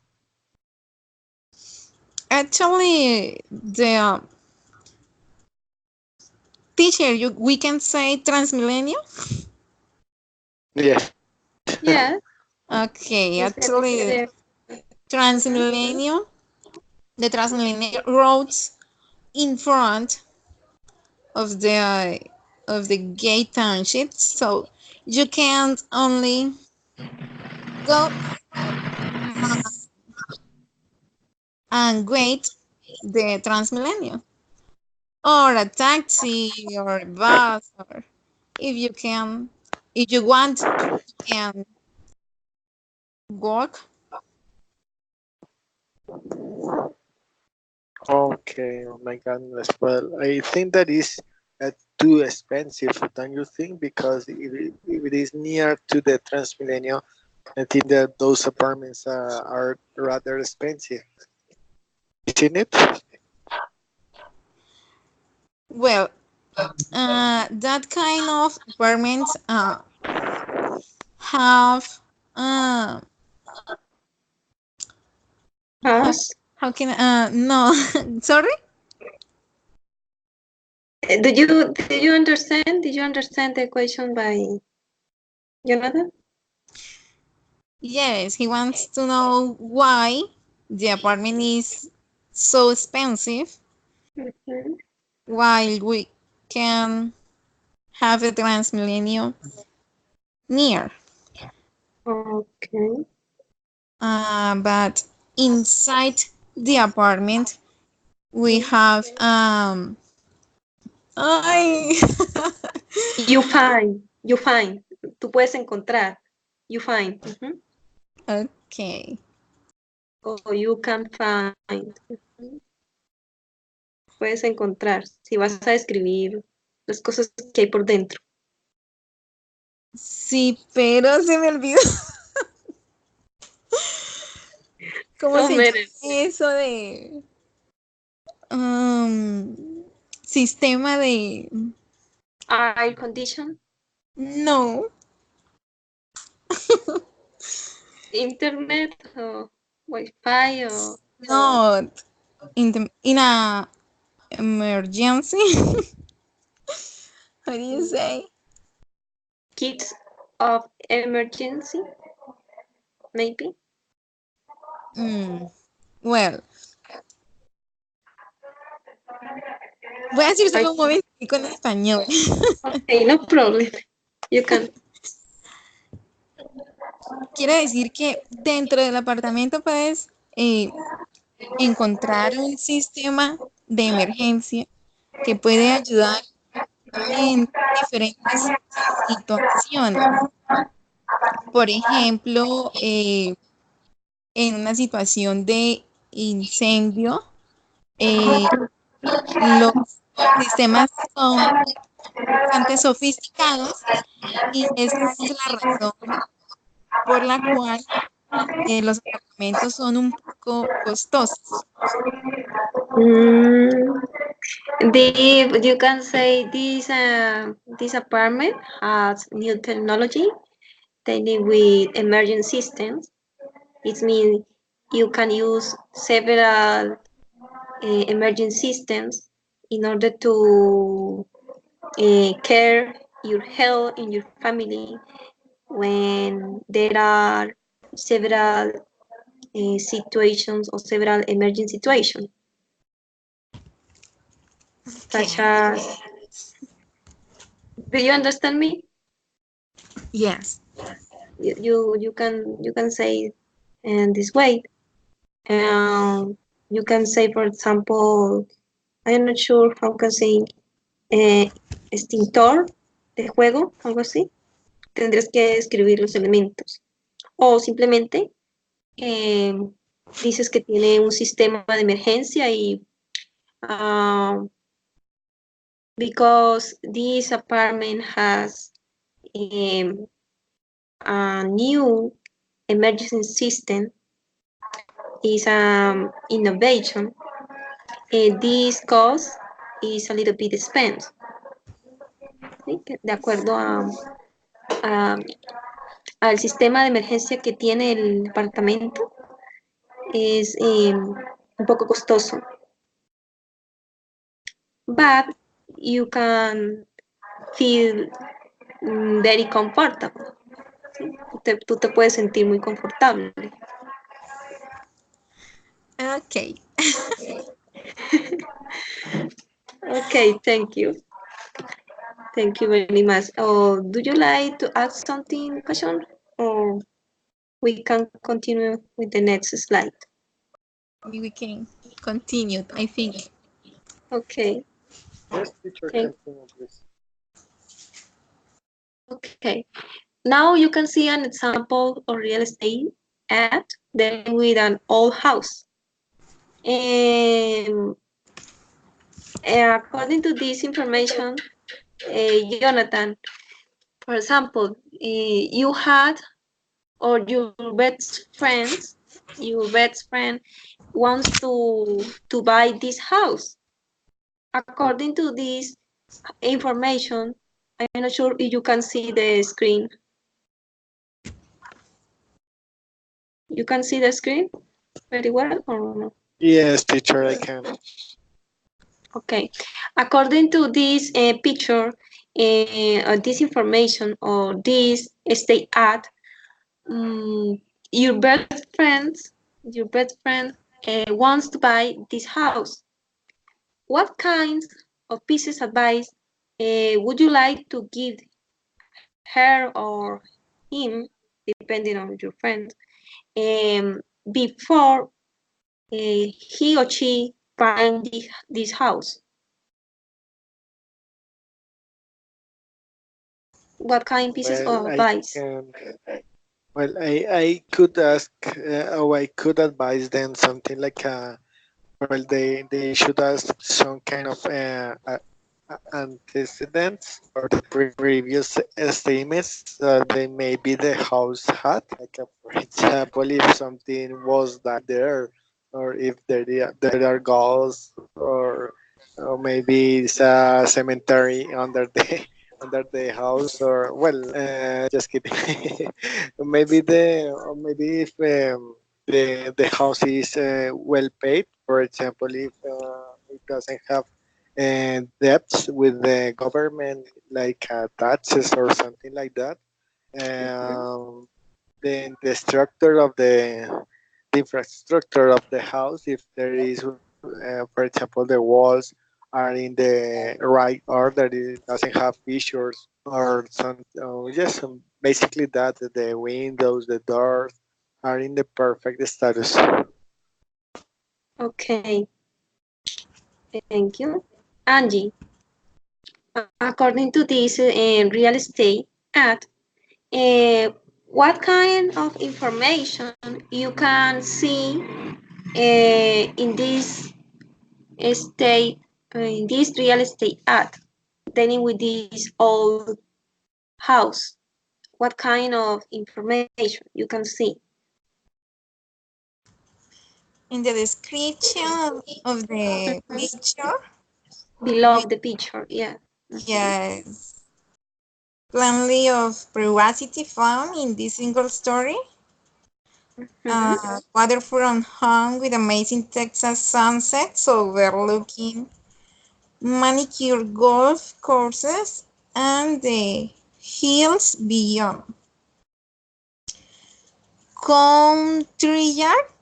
Actually, the teacher, we can say Transmilenio. Yes. Yeah. Okay, Is actually, the Transmilenio, the Transmilenio roads in front of the gate township, so you can't only go and wait the Transmilenio or a taxi or a bus, or if you can, if you want, you can walk. Okay. Oh my goodness. Well, I think that is too expensive, don't you think? Because if it is near to the Transmilenio, I think that those apartments are rather expensive, isn't it? Well, that kind of apartments have uh, how, house? how can no, sorry. Did you understand? Did you understand the question by Jonathan? Yes, he wants to know why the apartment is so expensive Mhm. while we can have a Transmilenio near. Okay. But inside the apartment, we have ay, You find. Tú puedes encontrar. You find. Ujú. okay. O you can find. Ujú. Puedes encontrar. Si vas a describir las cosas que hay por dentro. Sí, pero se me olvidó. ¿Cómo No, se llama miren. eso de sistema de Air condition, no, internet, o Wi-Fi, o not in a emergency? How do you say? kits of emergency, maybe. Well, voy a decir I, solo un momentico en español. okay, no problem. You can. Quiere decir que dentro del apartamento puedes encontrar un sistema de emergencia que puede ayudar en diferentes situaciones. Por ejemplo, en una situación de incendio, eh, los sistemas son bastante sofisticados y esa es la razón por la cual los apartamentos son un poco costosos. Mm, you can say this apartment has new technology, dealing with emergency systems. It means you can use several emergency systems in order to care your health in your family when there are several situations or several emergency situations, such as, do you understand me? Yes. You can say in this way. You can say, for example, I'm not sure how can say extintor de juego, algo así. Tendrías que escribir los elementos. O simplemente dices que tiene un sistema de emergencia y because this apartment has a new emergency system, is innovation. This cost is a little bit spent. ¿Sí? De acuerdo a- al sistema de emergencia que tiene el departamento, es un poco costoso. But you can feel very comfortable. ¿Sí? Tú te puedes sentir muy confortable. Okay. Okay, thank you. Thank you very much. Do you like to ask something, question? Or we can continue with the next slide? We can continue, I think. Okay. Yes, teacher, Okay. continue, please. Okay. Now you can see an example of real estate ad dealing with an old house. According to this information, Jonathan, for example, you had or your best friend wants to buy this house. According to this information, I'm not sure if you can see the screen. You can see the screen very well or no? Yes, teacher, I can. Okay. According to this picture, this information or this state ad, your best friend wants to buy this house. what kinds of pieces of advice would you like to give her or him, depending on your friend, before he or she buying this house? What kind pieces Well, of I advice? can. Well, I could ask, or I could advise them something like, well, they should ask some kind of antecedents or the previous estimates they maybe the house had. Like, for example, if something was died there, or if there are ghosts, or maybe it's a cemetery under the under the house, or well, just kidding. Maybe if the house is well paid. For example, if it doesn't have debts with the government, like taxes or something like that. Um, then the structure of the infrastructure of the house, if there is, for example, the walls are in the right order, it doesn't have fissures or some, just basically that the windows, the doors are in the perfect status. Okay, thank you. Angie, according to this real estate ad, uh, what kind of information you can see in this estate, in this real estate ad, dealing with this old house? What kind of information you can see In the description of the picture, below we, the picture? Yeah. yes, plenty of privacy found in this single story. Mhm. Waterfront home with amazing Texas sunsets overlooking manicured golf courses and the hills beyond. Country yard,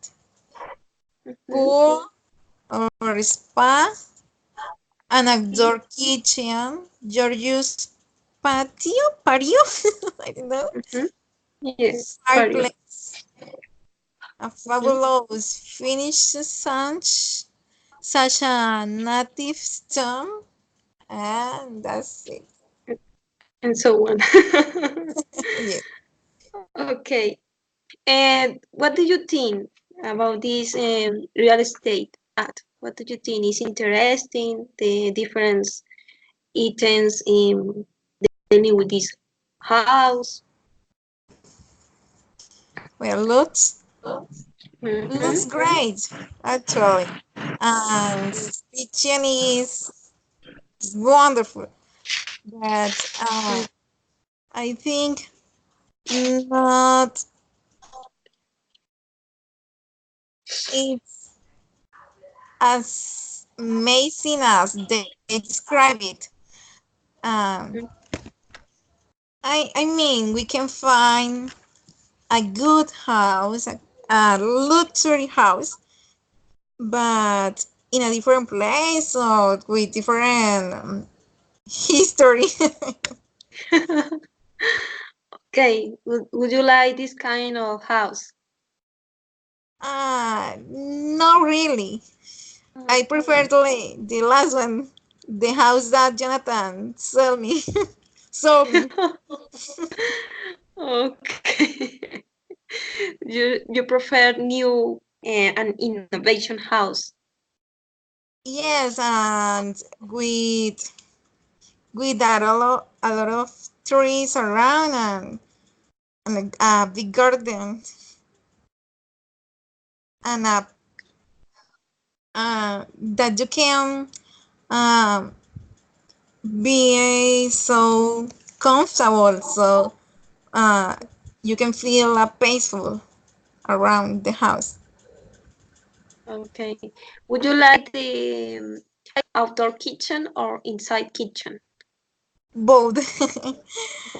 Mhm. pool or spa, an outdoor kitchen, Georgia's patio, I don't know, Mhm. Yes, patio. fireplace, a fabulous finished such a native stone, and that's it. And so on. Yeah. Okay. And what do you think about this real estate ad? What do you think is interesting? The different items in dealing with this house? Well, looks Mhm. great, actually, and kitchen is wonderful, but I think not it's as amazing as they describe it. Um, I mean, we can find a good house, a luxury house, but in a different place or with different history. Okay. Would you like this kind of house? Not really. I prefer the last one, the house that Jonathan sold me. sold me. Okay. You prefer new and innovation house. Yes, and with a lot of trees around and a big garden and that you can um, be so comfortable, so uh, you can feel peaceful around the house. Okay. Would you like the outdoor kitchen or inside kitchen? Both,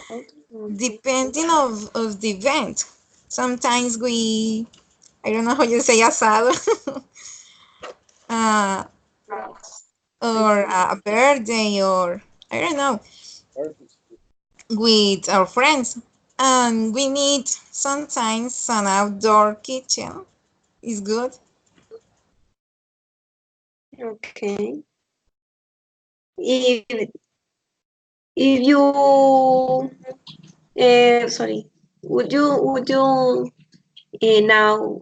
Both. Okay. depending of the event. Sometimes I don't know how you say asado. uh, or a birthday or I don't know, with our friends. And we need sometimes an outdoor kitchen. Is good. Okay. If you sorry, would you now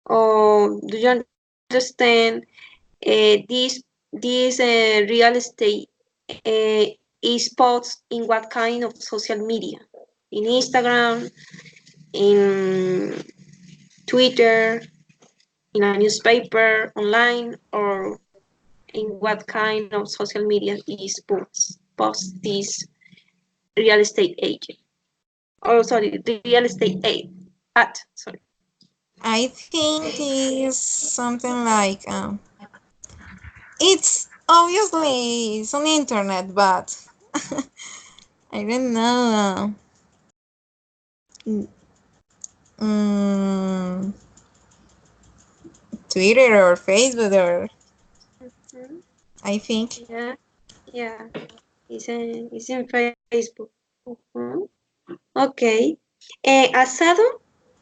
or do you understand this real estate uh, is posts in what kind of social media? In Instagram, in Twitter, in a newspaper, online, or in what kind of social media is post this real estate agent? Oh, sorry, the real estate aid at sorry. I think is something like it's obviously it's on the internet, but I don't know. Mm, Twitter or Facebook or Mhm. I think. Yeah, yeah, it's in Facebook. Mhm. Okay.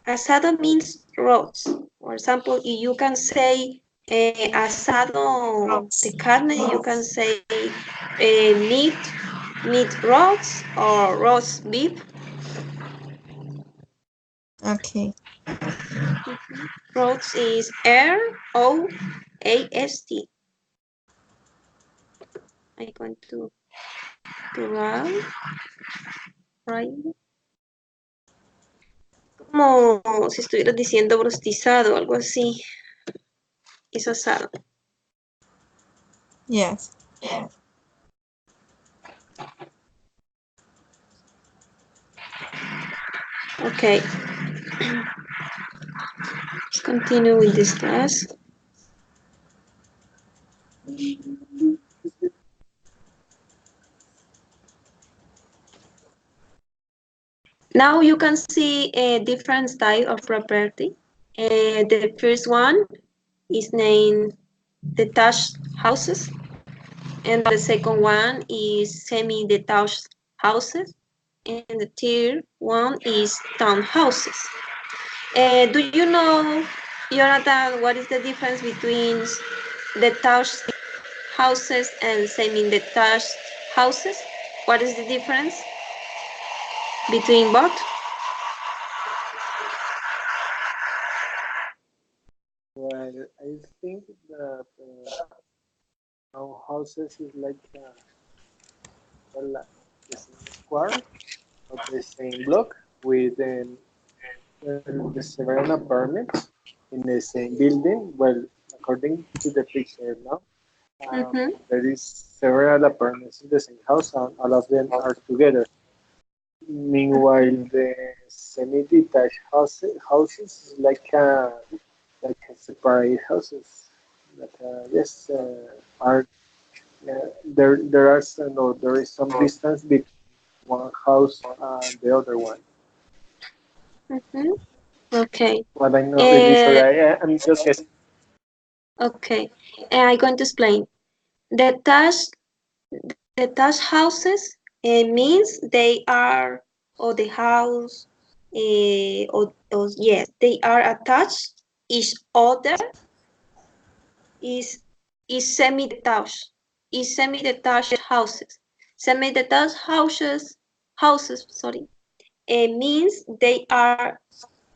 Asado means roast. For example, if you can say asado de carne, you can say meat roast or roast beef. Okay. Roast is ROAST. I'm going to write. Como si estuvieras diciendo brostizado, algo así. Es asado. Yes. Okay. Let's continue with this class. Now you can see a different style of property. The first one is named detached houses, and the second one is semi-detached houses, and the third one is townhouses. Do you know, Jonathan, what is the difference between detached houses and semi-detached houses? What is the difference between both? Well, I think that our houses is like well, the same square of the same block with the several apartments in the same building. Well, according to the picture now, Mm-hmm. there is several apartments in the same house, and all of them are together. Meanwhile, the semi-detached houses is like a separate houses that yes are there are some, no, there is some distance between one house and the other one. Mm-hmm. Okay. But I'm not really sure. Uh, I'm just guessing. okay. I'm going to explain. Detached, detached houses means they are, or the house, or yes, they are attached. Each other is is semi-detached. Is semi-detached houses. Semi-detached houses. Sorry. Means they are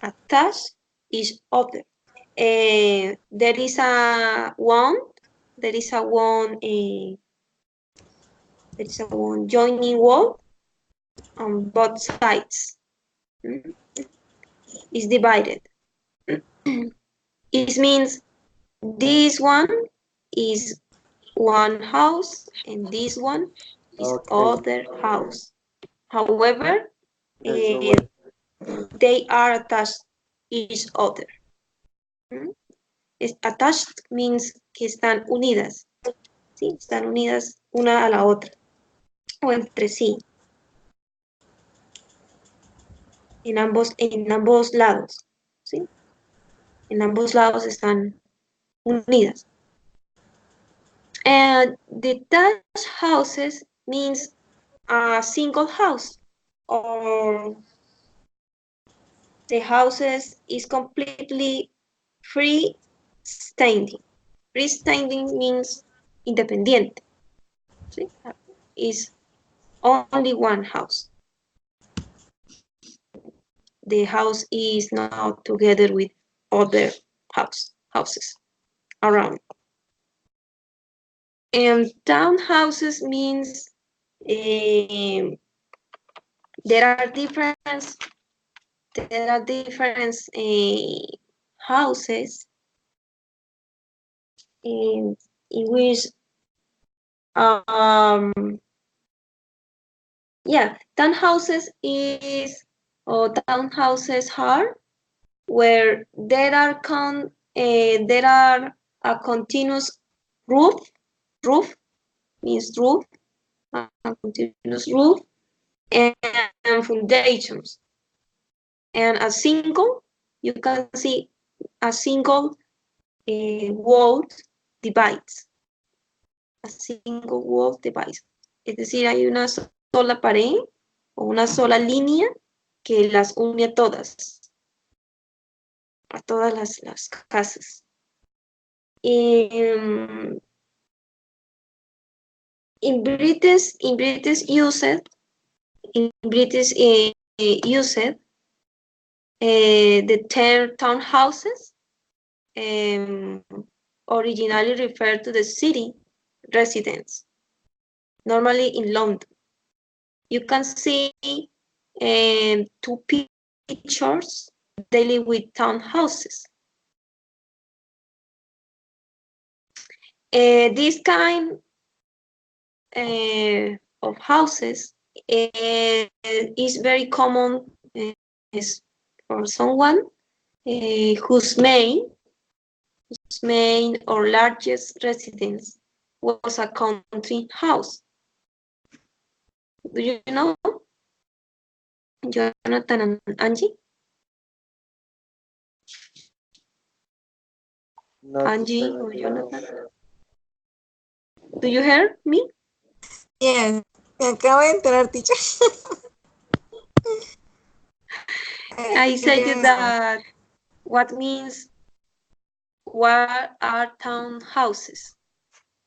attached each other. There is a one. There is a one. There is a one joining wall on both sides. Mm. It's divided. It means this one is one house and this one is Okay, other house. However, yes, you're uh, right. they are attached each other. Mm. Attached means que están unidas. ¿Sí? Están unidas una a la otra o entre sí, en ambos lados, ¿sí? En ambos lados están unidas. And detached houses means a single house, or the houses is completely freestanding. Freestanding means independiente. ¿Sí? Is only one house. The house is not together with other houses around. And townhouses means there are different houses in which townhouses are where there are a continuous roof means roof, a continuous roof, and foundations. And you can see a single wall divides. A single wall divides. Es decir, hay una sola pared o una sola línea que las une a todas las casas. In British used the term townhouses originally referred to the city residents, normally in London. You can see two pictures dealing with townhouses. This kind of houses is very common for someone whose main or largest residence was a country house. Do you know, Jonathan and Angie? Angie or Jonathan? Do you hear me? Yes, me acabo de enterar, teacher. I said that what are townhouses?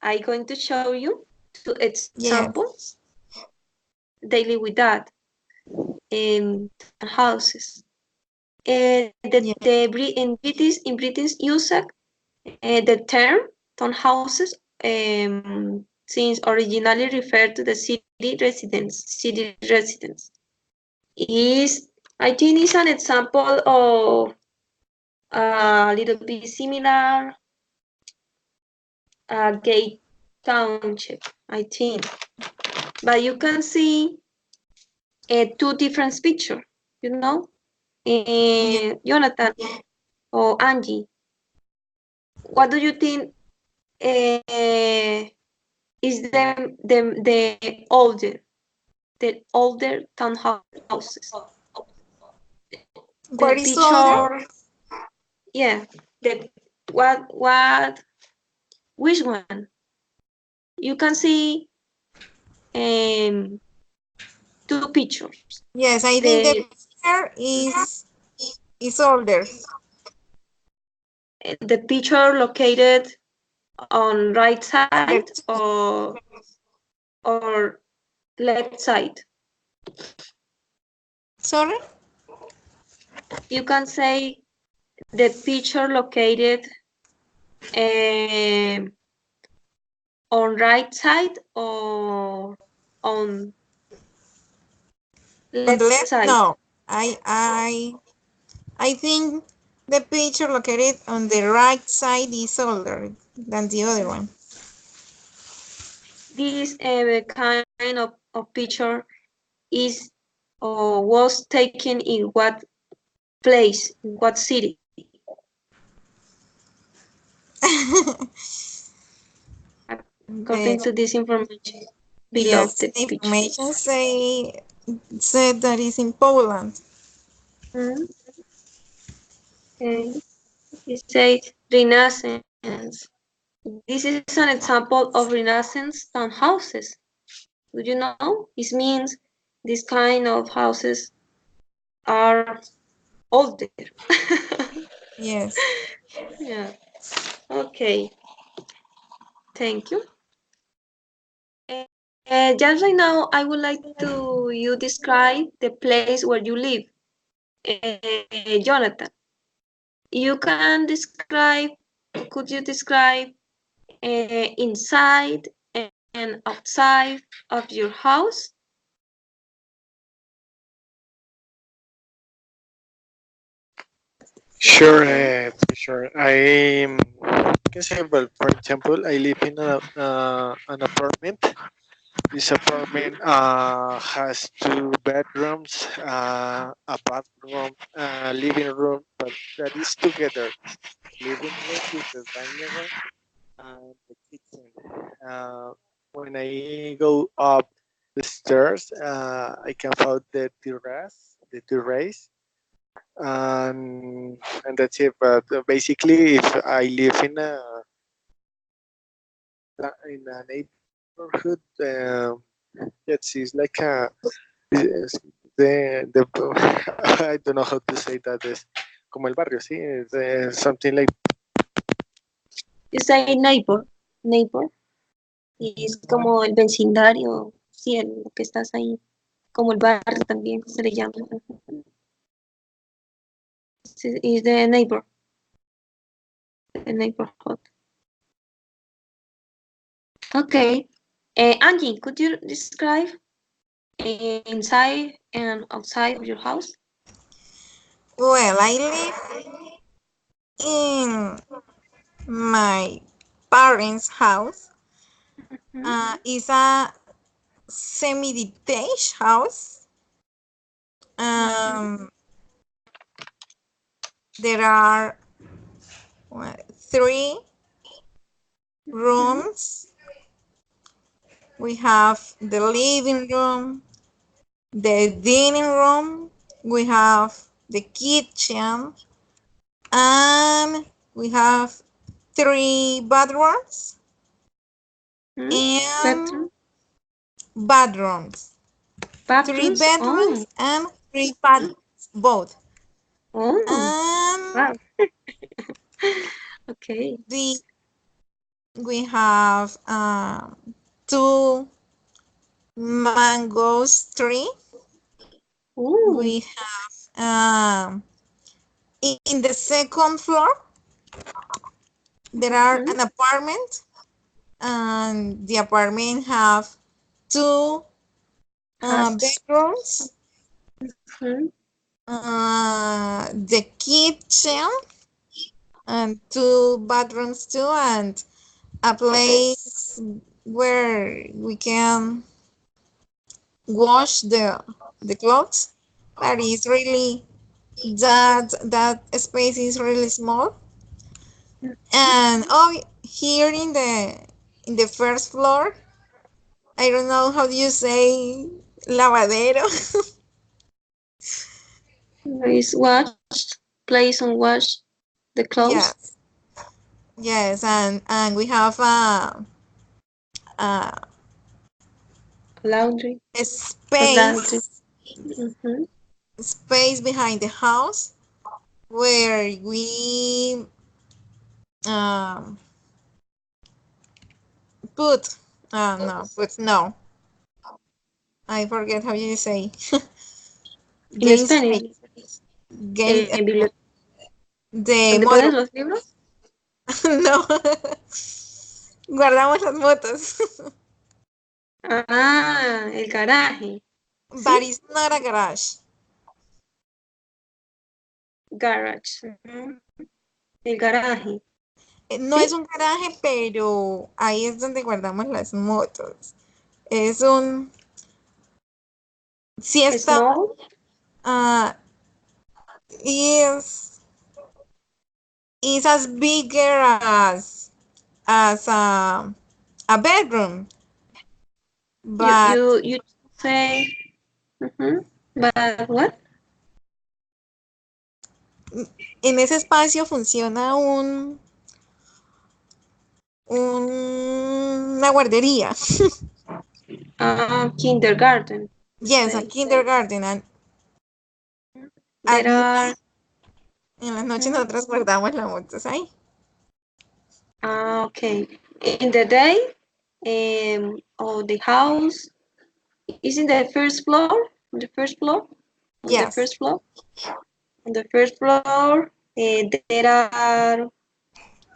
I'm going to show you two examples daily with that houses. In British use the term townhouses since originally referred to the city residents. I think is an example of a little bit similar Gate Township, I think. But you can see two different pictures, you know? Jonathan or Angie, what do you think is the older townhouses? What is older? Yeah, which one? You can see two pictures. Yes, I think the picture is older. The picture located on right side or left side. Sorry? You can say the picture located on right side or on left side. No, I think the picture located on the right side is older than the other one. This kind of picture is or was taken in what place, in what city? According to this information below yes, the information said that it's in Poland. Okay. It says Renaissance. This is an example of Renaissance townhouses. Do you know? It means this kind of houses are older. Yes. Yeah. Okay. Thank you. Just right now, I would like to you describe the place where you live. Jonathan, you can describe, could you describe inside and outside of your house? Sure, for sure. I can say, well, for example, I live in an apartment. This apartment has two bedrooms, a bathroom, a living room, but that is together. Living room with the dining room and the kitchen. When I go up the stairs, I can find the terrace, and that's it. But basically, if I live in a neighborhood, it's like the I don't know how to say that is como el barrio, sí, something like You say neighbor, neighbor. Y es como el vecindario, sí, lo que estás ahí, como el barrio también se le llama. Is the neighbor, the neighborhood. Okay. Angie, could you describe inside and outside of your house? Well, I live in my parents' house. It's a semi-detached house. There are three rooms. We have the living room, the dining room, we have the kitchen, and we have three bedrooms and Bedroom? bathrooms. Three Bathrooms? bedrooms and three bathrooms, both. Oh, And wow. Okay. we have two mangoes tree. Ooh. We have in the second floor there are an apartment, and the apartment have two bedrooms, the kitchen, and two bathrooms too, and a place where we can wash the clothes. But it's really that space is really small. And here in the first floor, I don't know how do you say lavadero. Is washed, place and wash the clothes. Yes, and we have a Laundry. Laundry. space space behind the house where we um, put no, I forget how you say. En Gain Spanish. space. Gain the ¿Dónde motor. pones los libros? No. Guardamos las motos. Ah, el garaje. But it's not a garage. Garage. El garaje. No ¿Sí? es un garaje, pero ahí es donde guardamos las motos. Es un... Sí está... Small. Is as bigger as a bedroom. But You say... But what? en ese espacio funciona una guardería. Kindergarten. Yes, a kindergarten. And at There are, night, en las noches nosotros guardamos las motos ahí. okay. In the day, of the house is in the first floor. On the first floor. On the Yes. first floor. On the first floor, there are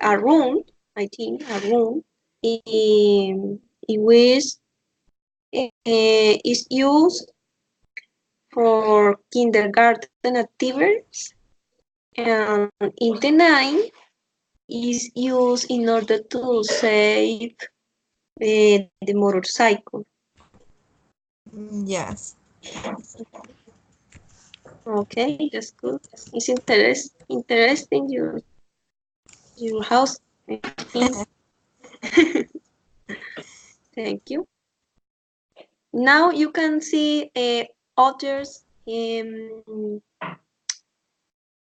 a room. I think a room in which is used for kindergarten activities, and in the night is used in order to save the motorcycle. Yes. Okay, that's good. It's interesting your house. I think. Thank you. Now you can see others.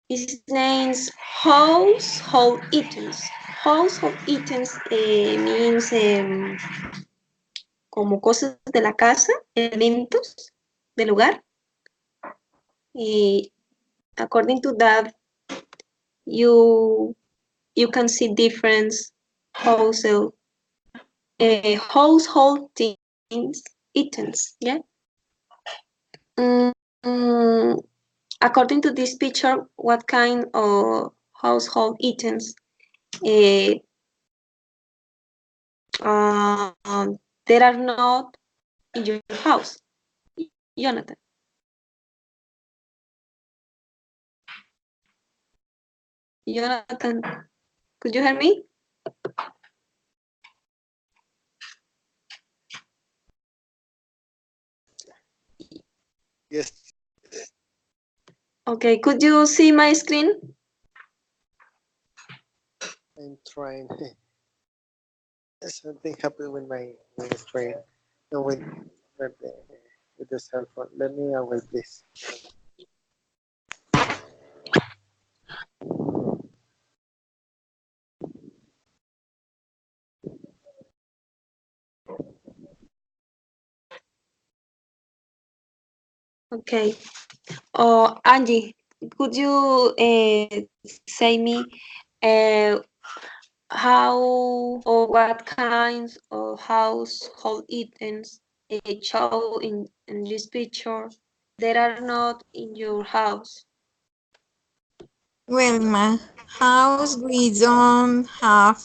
His name's household items. Household items means como cosas de la casa, elementos del hogar. According to that, you can see different household household things, items. Yeah. According to this picture, what kind of household items there are not in your house, Jonathan? Jonathan, could you hear me? Yes. Okay, could you see my screen? I'm trying. Something happened with my screen. No, with the cell phone. Let me away, please. Okay. Oh, Angie, could you say me how or what kinds of household items show in this picture that are not in your house? Well, in my house, we don't have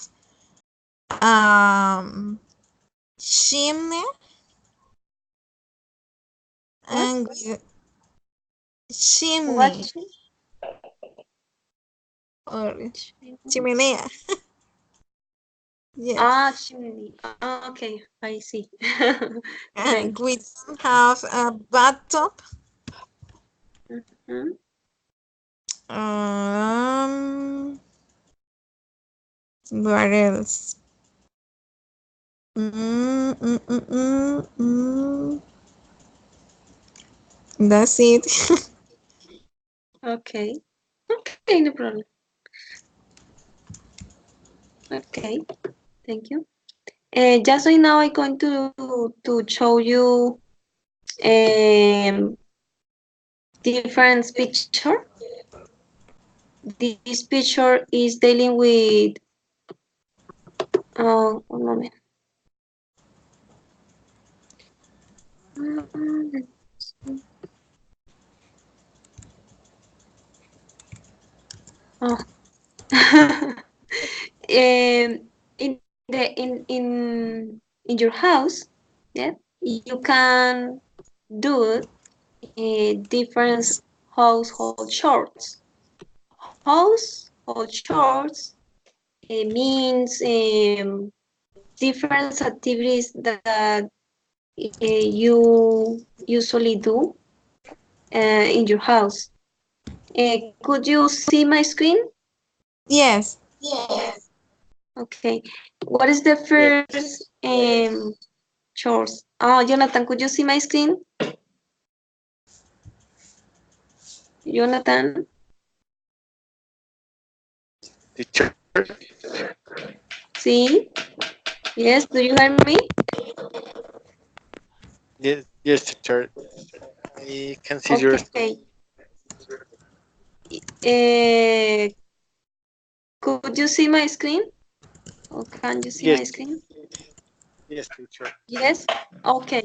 chimney. And chimney What? or chimenea. Yes. Chimney. Okay, I see. And Thank we don't have a bathtub. you. Mhm. What else? That's it. Okay. Okay, no problem. Okay, thank you. Just right now, I'm going to show you different picture. This picture is dealing with one moment. Oh. In the in your house, yeah, you can do different household chores. Household chores means different activities that you usually do in your house. Could you see my screen? Yes. Okay. What is the first chores? Oh, Jonathan, could you see my screen? Jonathan? Teacher. Sí. Yes, do you hear me? Yes, yes, teacher. I can see your screen. Okay. Uh, could you see my screen? Or can you see Yes, my screen? yes, teacher. Yes? Okay.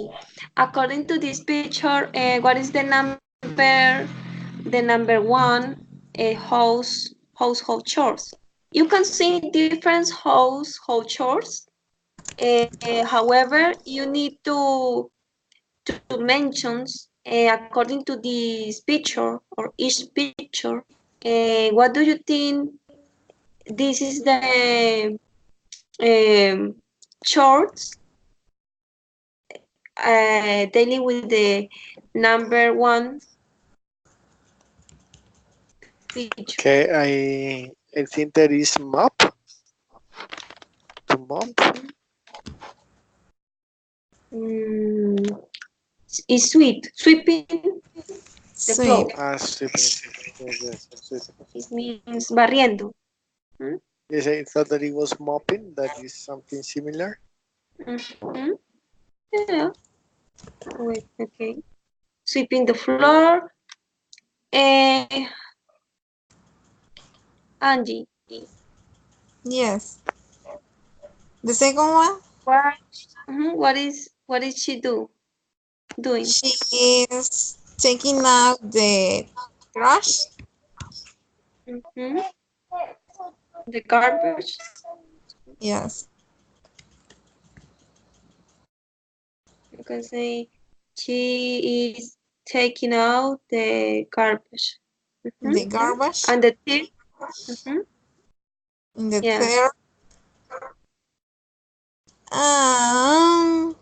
According to this picture, what is the number one household chores? You can see different household chores. However, you need to mention according to this picture or each picture. What do you think this is the um, chores dealing with the number one picture? Okay, I think that is mop to mop. Mm, is sweeping the floor. Sweep. Sweeping. Yes, yes, sweeping. It means barriendo. Mm, Yes, I thought that it was mopping. That is something similar. mhm. Yeah. Wait, okay. Sweeping the floor. Uh, Angie, Yes. The second one, what? What is she doing? she is taking out the trash. Mhm. The garbage. Yes. You can say she is taking out the garbage. Mhm. The garbage. And the third, mhm, In the yeah. third, um,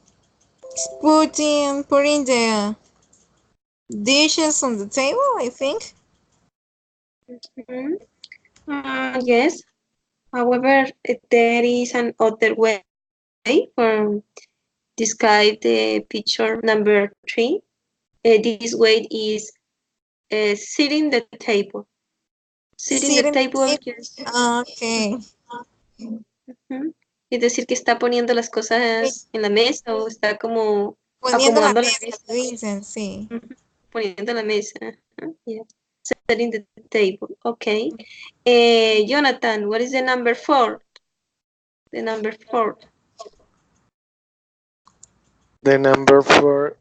putting the dishes on the table, I think. Mhm. Yes. However, there is an other way for describe the picture number 3. This way is sitting the table. Sitting the Sitting at table, the yes. table. Okay. Ujú. Es decir, que está poniendo las cosas en la mesa o está como Poniendo la acomodando la mesa, mesa. dicen, sí. Ujú. Poniendo la mesa. Ajá, yeah. Setting the table. Okay. Jonathan, what is the number 4? The number 4. The number 4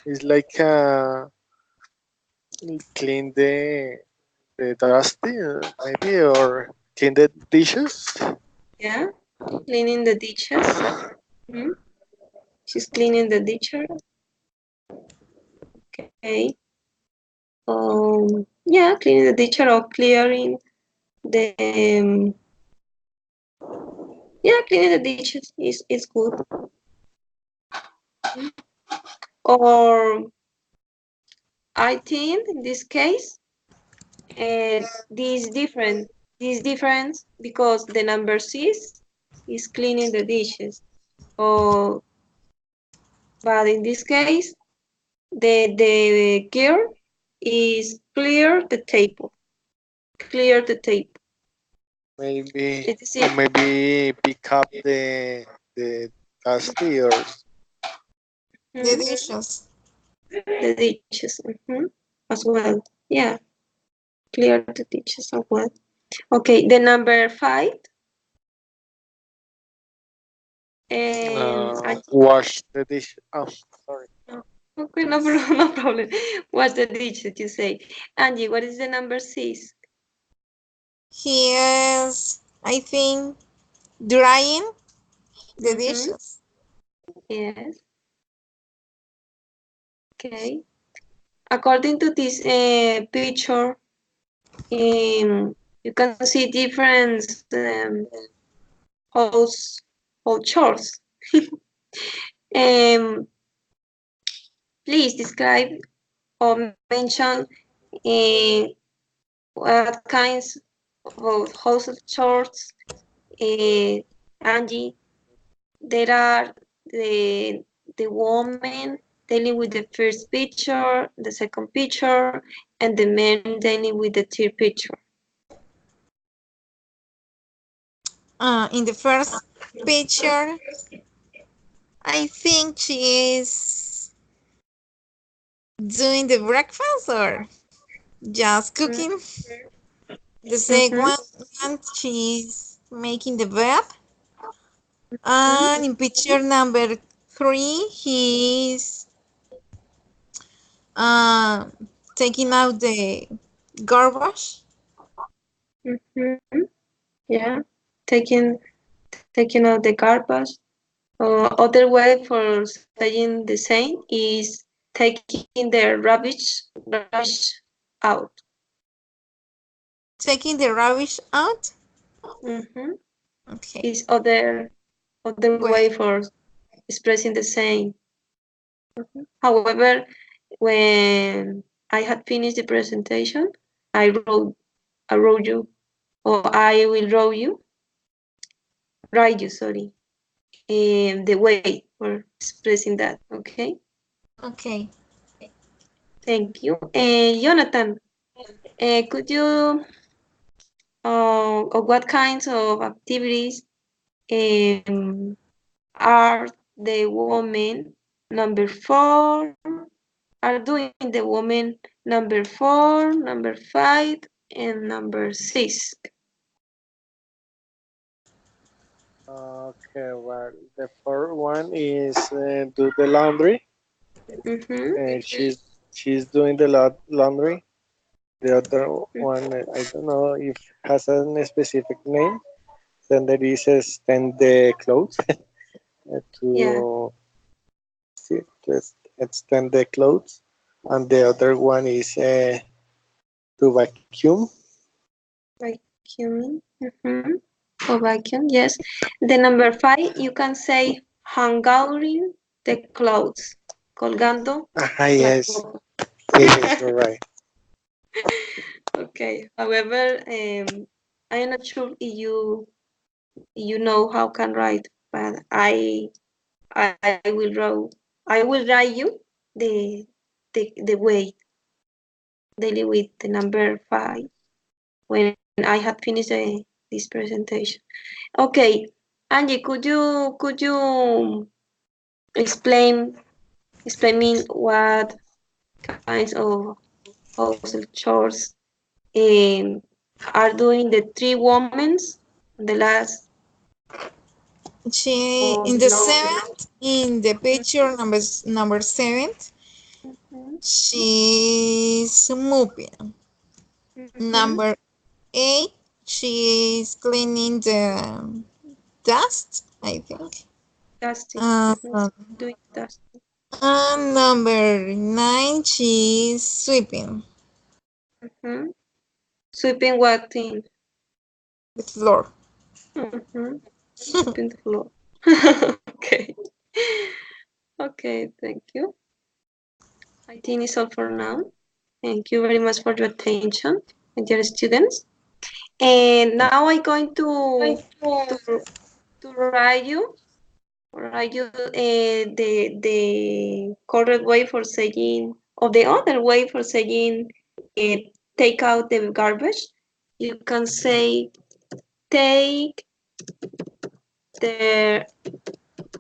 is like clean the dusty maybe or clean the dishes. Yeah. Cleaning the dishes. Mhm. She's cleaning the dishes. Okay. Yeah, cleaning the ditch or clearing the yeah, cleaning the ditches is good. Or I think in this case, this different. This difference because the number 6 is cleaning the dishes. Or but in this case, the girl is clear the table. Clear the table. Maybe It is or it. maybe pick up the dusty or The dishes. The ditches as well. Yeah, clear the ditches as well. Okay, the number 5. wash the dish. Oh, sorry. Okay, no, no problem. What's the ditches you say? Angie, what is the number 6? He is, I think, drying the dishes. Yes. Okay. According to this picture, you can see different house chores. um, please describe or mention uh, what kinds of household chores, Angie, there are the woman dealing with the first picture, the second picture, and the man dealing with the third picture. In the first picture, I think she is doing the breakfast or just cooking. The second one, she's making the bed. And in picture number 3, he's uh, taking out the garbage. Yeah, taking out the garbage. Other way for saying the same is taking the rubbish out. Taking the rubbish out. Okay. Is other way for expressing the same. However, when I had finished the presentation, I wrote you, or I will write you, sorry, the way for expressing that, okay? Okay. Thank you. And Jonathan, could you, or what kinds of activities are the women number 4, are doing the woman number 4, number 5, and number 6? Okay, well, the first one is do the laundry. She's doing the laundry. The other one, I don't know if has a specific name. Then there is extend the clothes to see to extend the clothes, and the other one is to vacuum. Vacuuming. Or vacuum, yes. The number 5, you can say hanging the clothes. Colgando. Yes. Yes, you're right. Okay. However, I am not sure if you know how can write, but I will write you the way daily with the number 5 when I had finished this presentation. Okay, Angie, could you explain me what kinds of household chores are doing the 3 women, the last? She in the 7th, in the picture number 7, she's mopping. Number 8, she's cleaning the dust, I think. Dusting. Doing dusting. And number 9, she's sweeping Sweeping what thing? the floor. Sweeping the floor. Okay. Okay, thank you. I think it's all for now. Thank you very much for your attention, my dear students. And now I'm going to write you the correct way for saying, or the other way for saying take out the garbage. You can say take the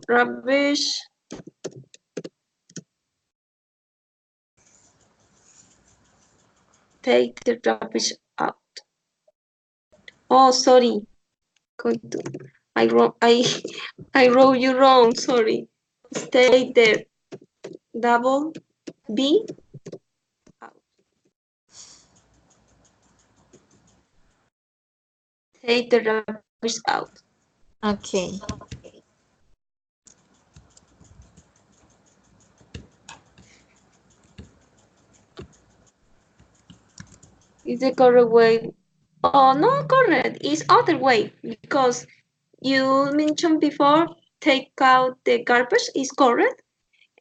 rubbish out. Oh, sorry. I wrote you wrong. Sorry. Take the double B out. Take the rubbish out. Okay. Is the correct way? Oh, no, correct. It's other way because you mentioned before take out the garbage is correct,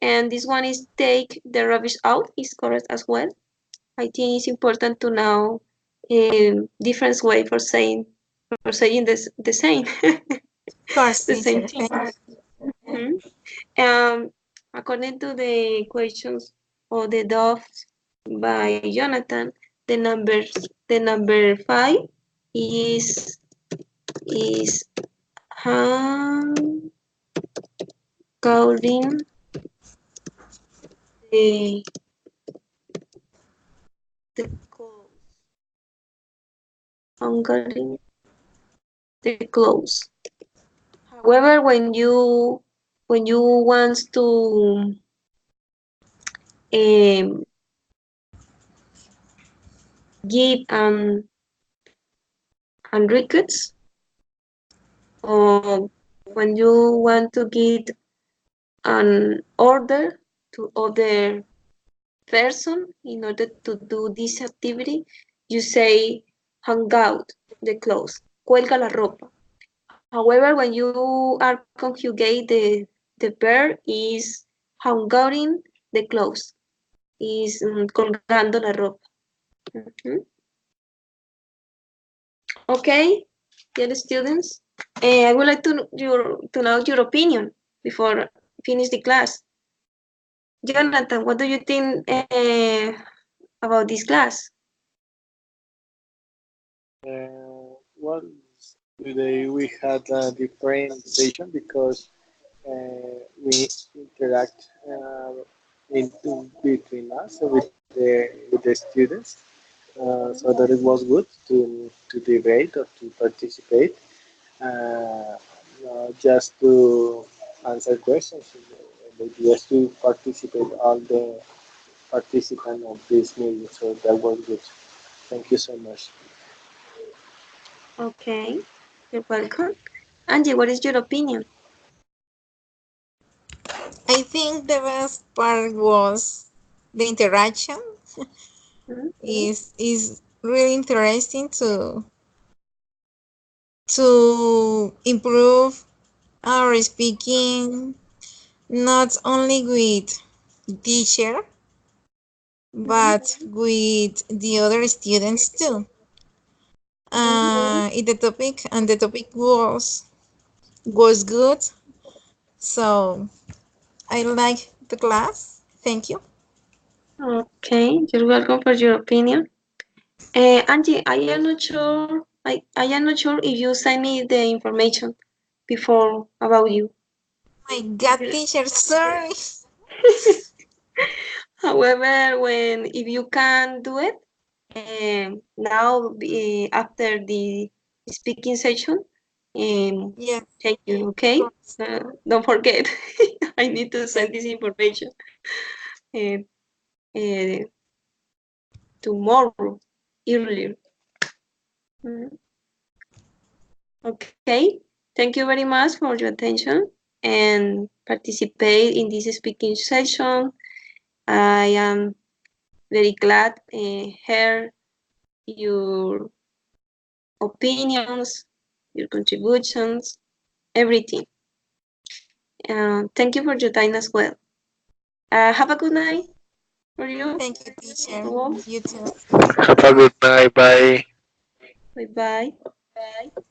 and this one is take the rubbish out is correct as well. I think it's important to know different way for saying this the same. Of course, The same teacher. thing. According to the questions or the doves by Jonathan, the number 5 is Hungarian the clothes. Hungarian the clothes. However, when you want to give records, or when you want to give an order to other person in order to do this activity, you say hang out the clothes, cuelga la ropa. However, when you are conjugate, the verb is hang outing the clothes, is colgando la ropa. Okay, dear students, I would like to know your opinion before finish the class. Jonathan, what do you think about this class? Well, today we had a different session because we interact in between us with the students. So that it was good to debate or to participate, uh, just to answer questions, just to participate all the participants of this meeting. So that was good. Thank you so much. Okay, you're welcome. Angie, what is your opinion? I think the best part was the interaction. Is really interesting to improve our speaking, not only with teacher but with the other students too. The topic was good, so I like the class. Thank you. Okay, you're welcome for your opinion. Angie, I am not sure. I am not sure if you sent me the information before about you. My God, teacher, sorry. However, if you can do it, now after the speaking session, Yeah, thank you. Okay, don't forget. I need to send this information uh, uh, tomorrow earlier. Okay, thank you very much for your attention and participate in this speaking session. I am very glad hear your opinions, your contributions, everything. Thank you for your time as well. Have a good night for you. thank you, teacher. All. You too. Have a good night. Bye. Bye bye.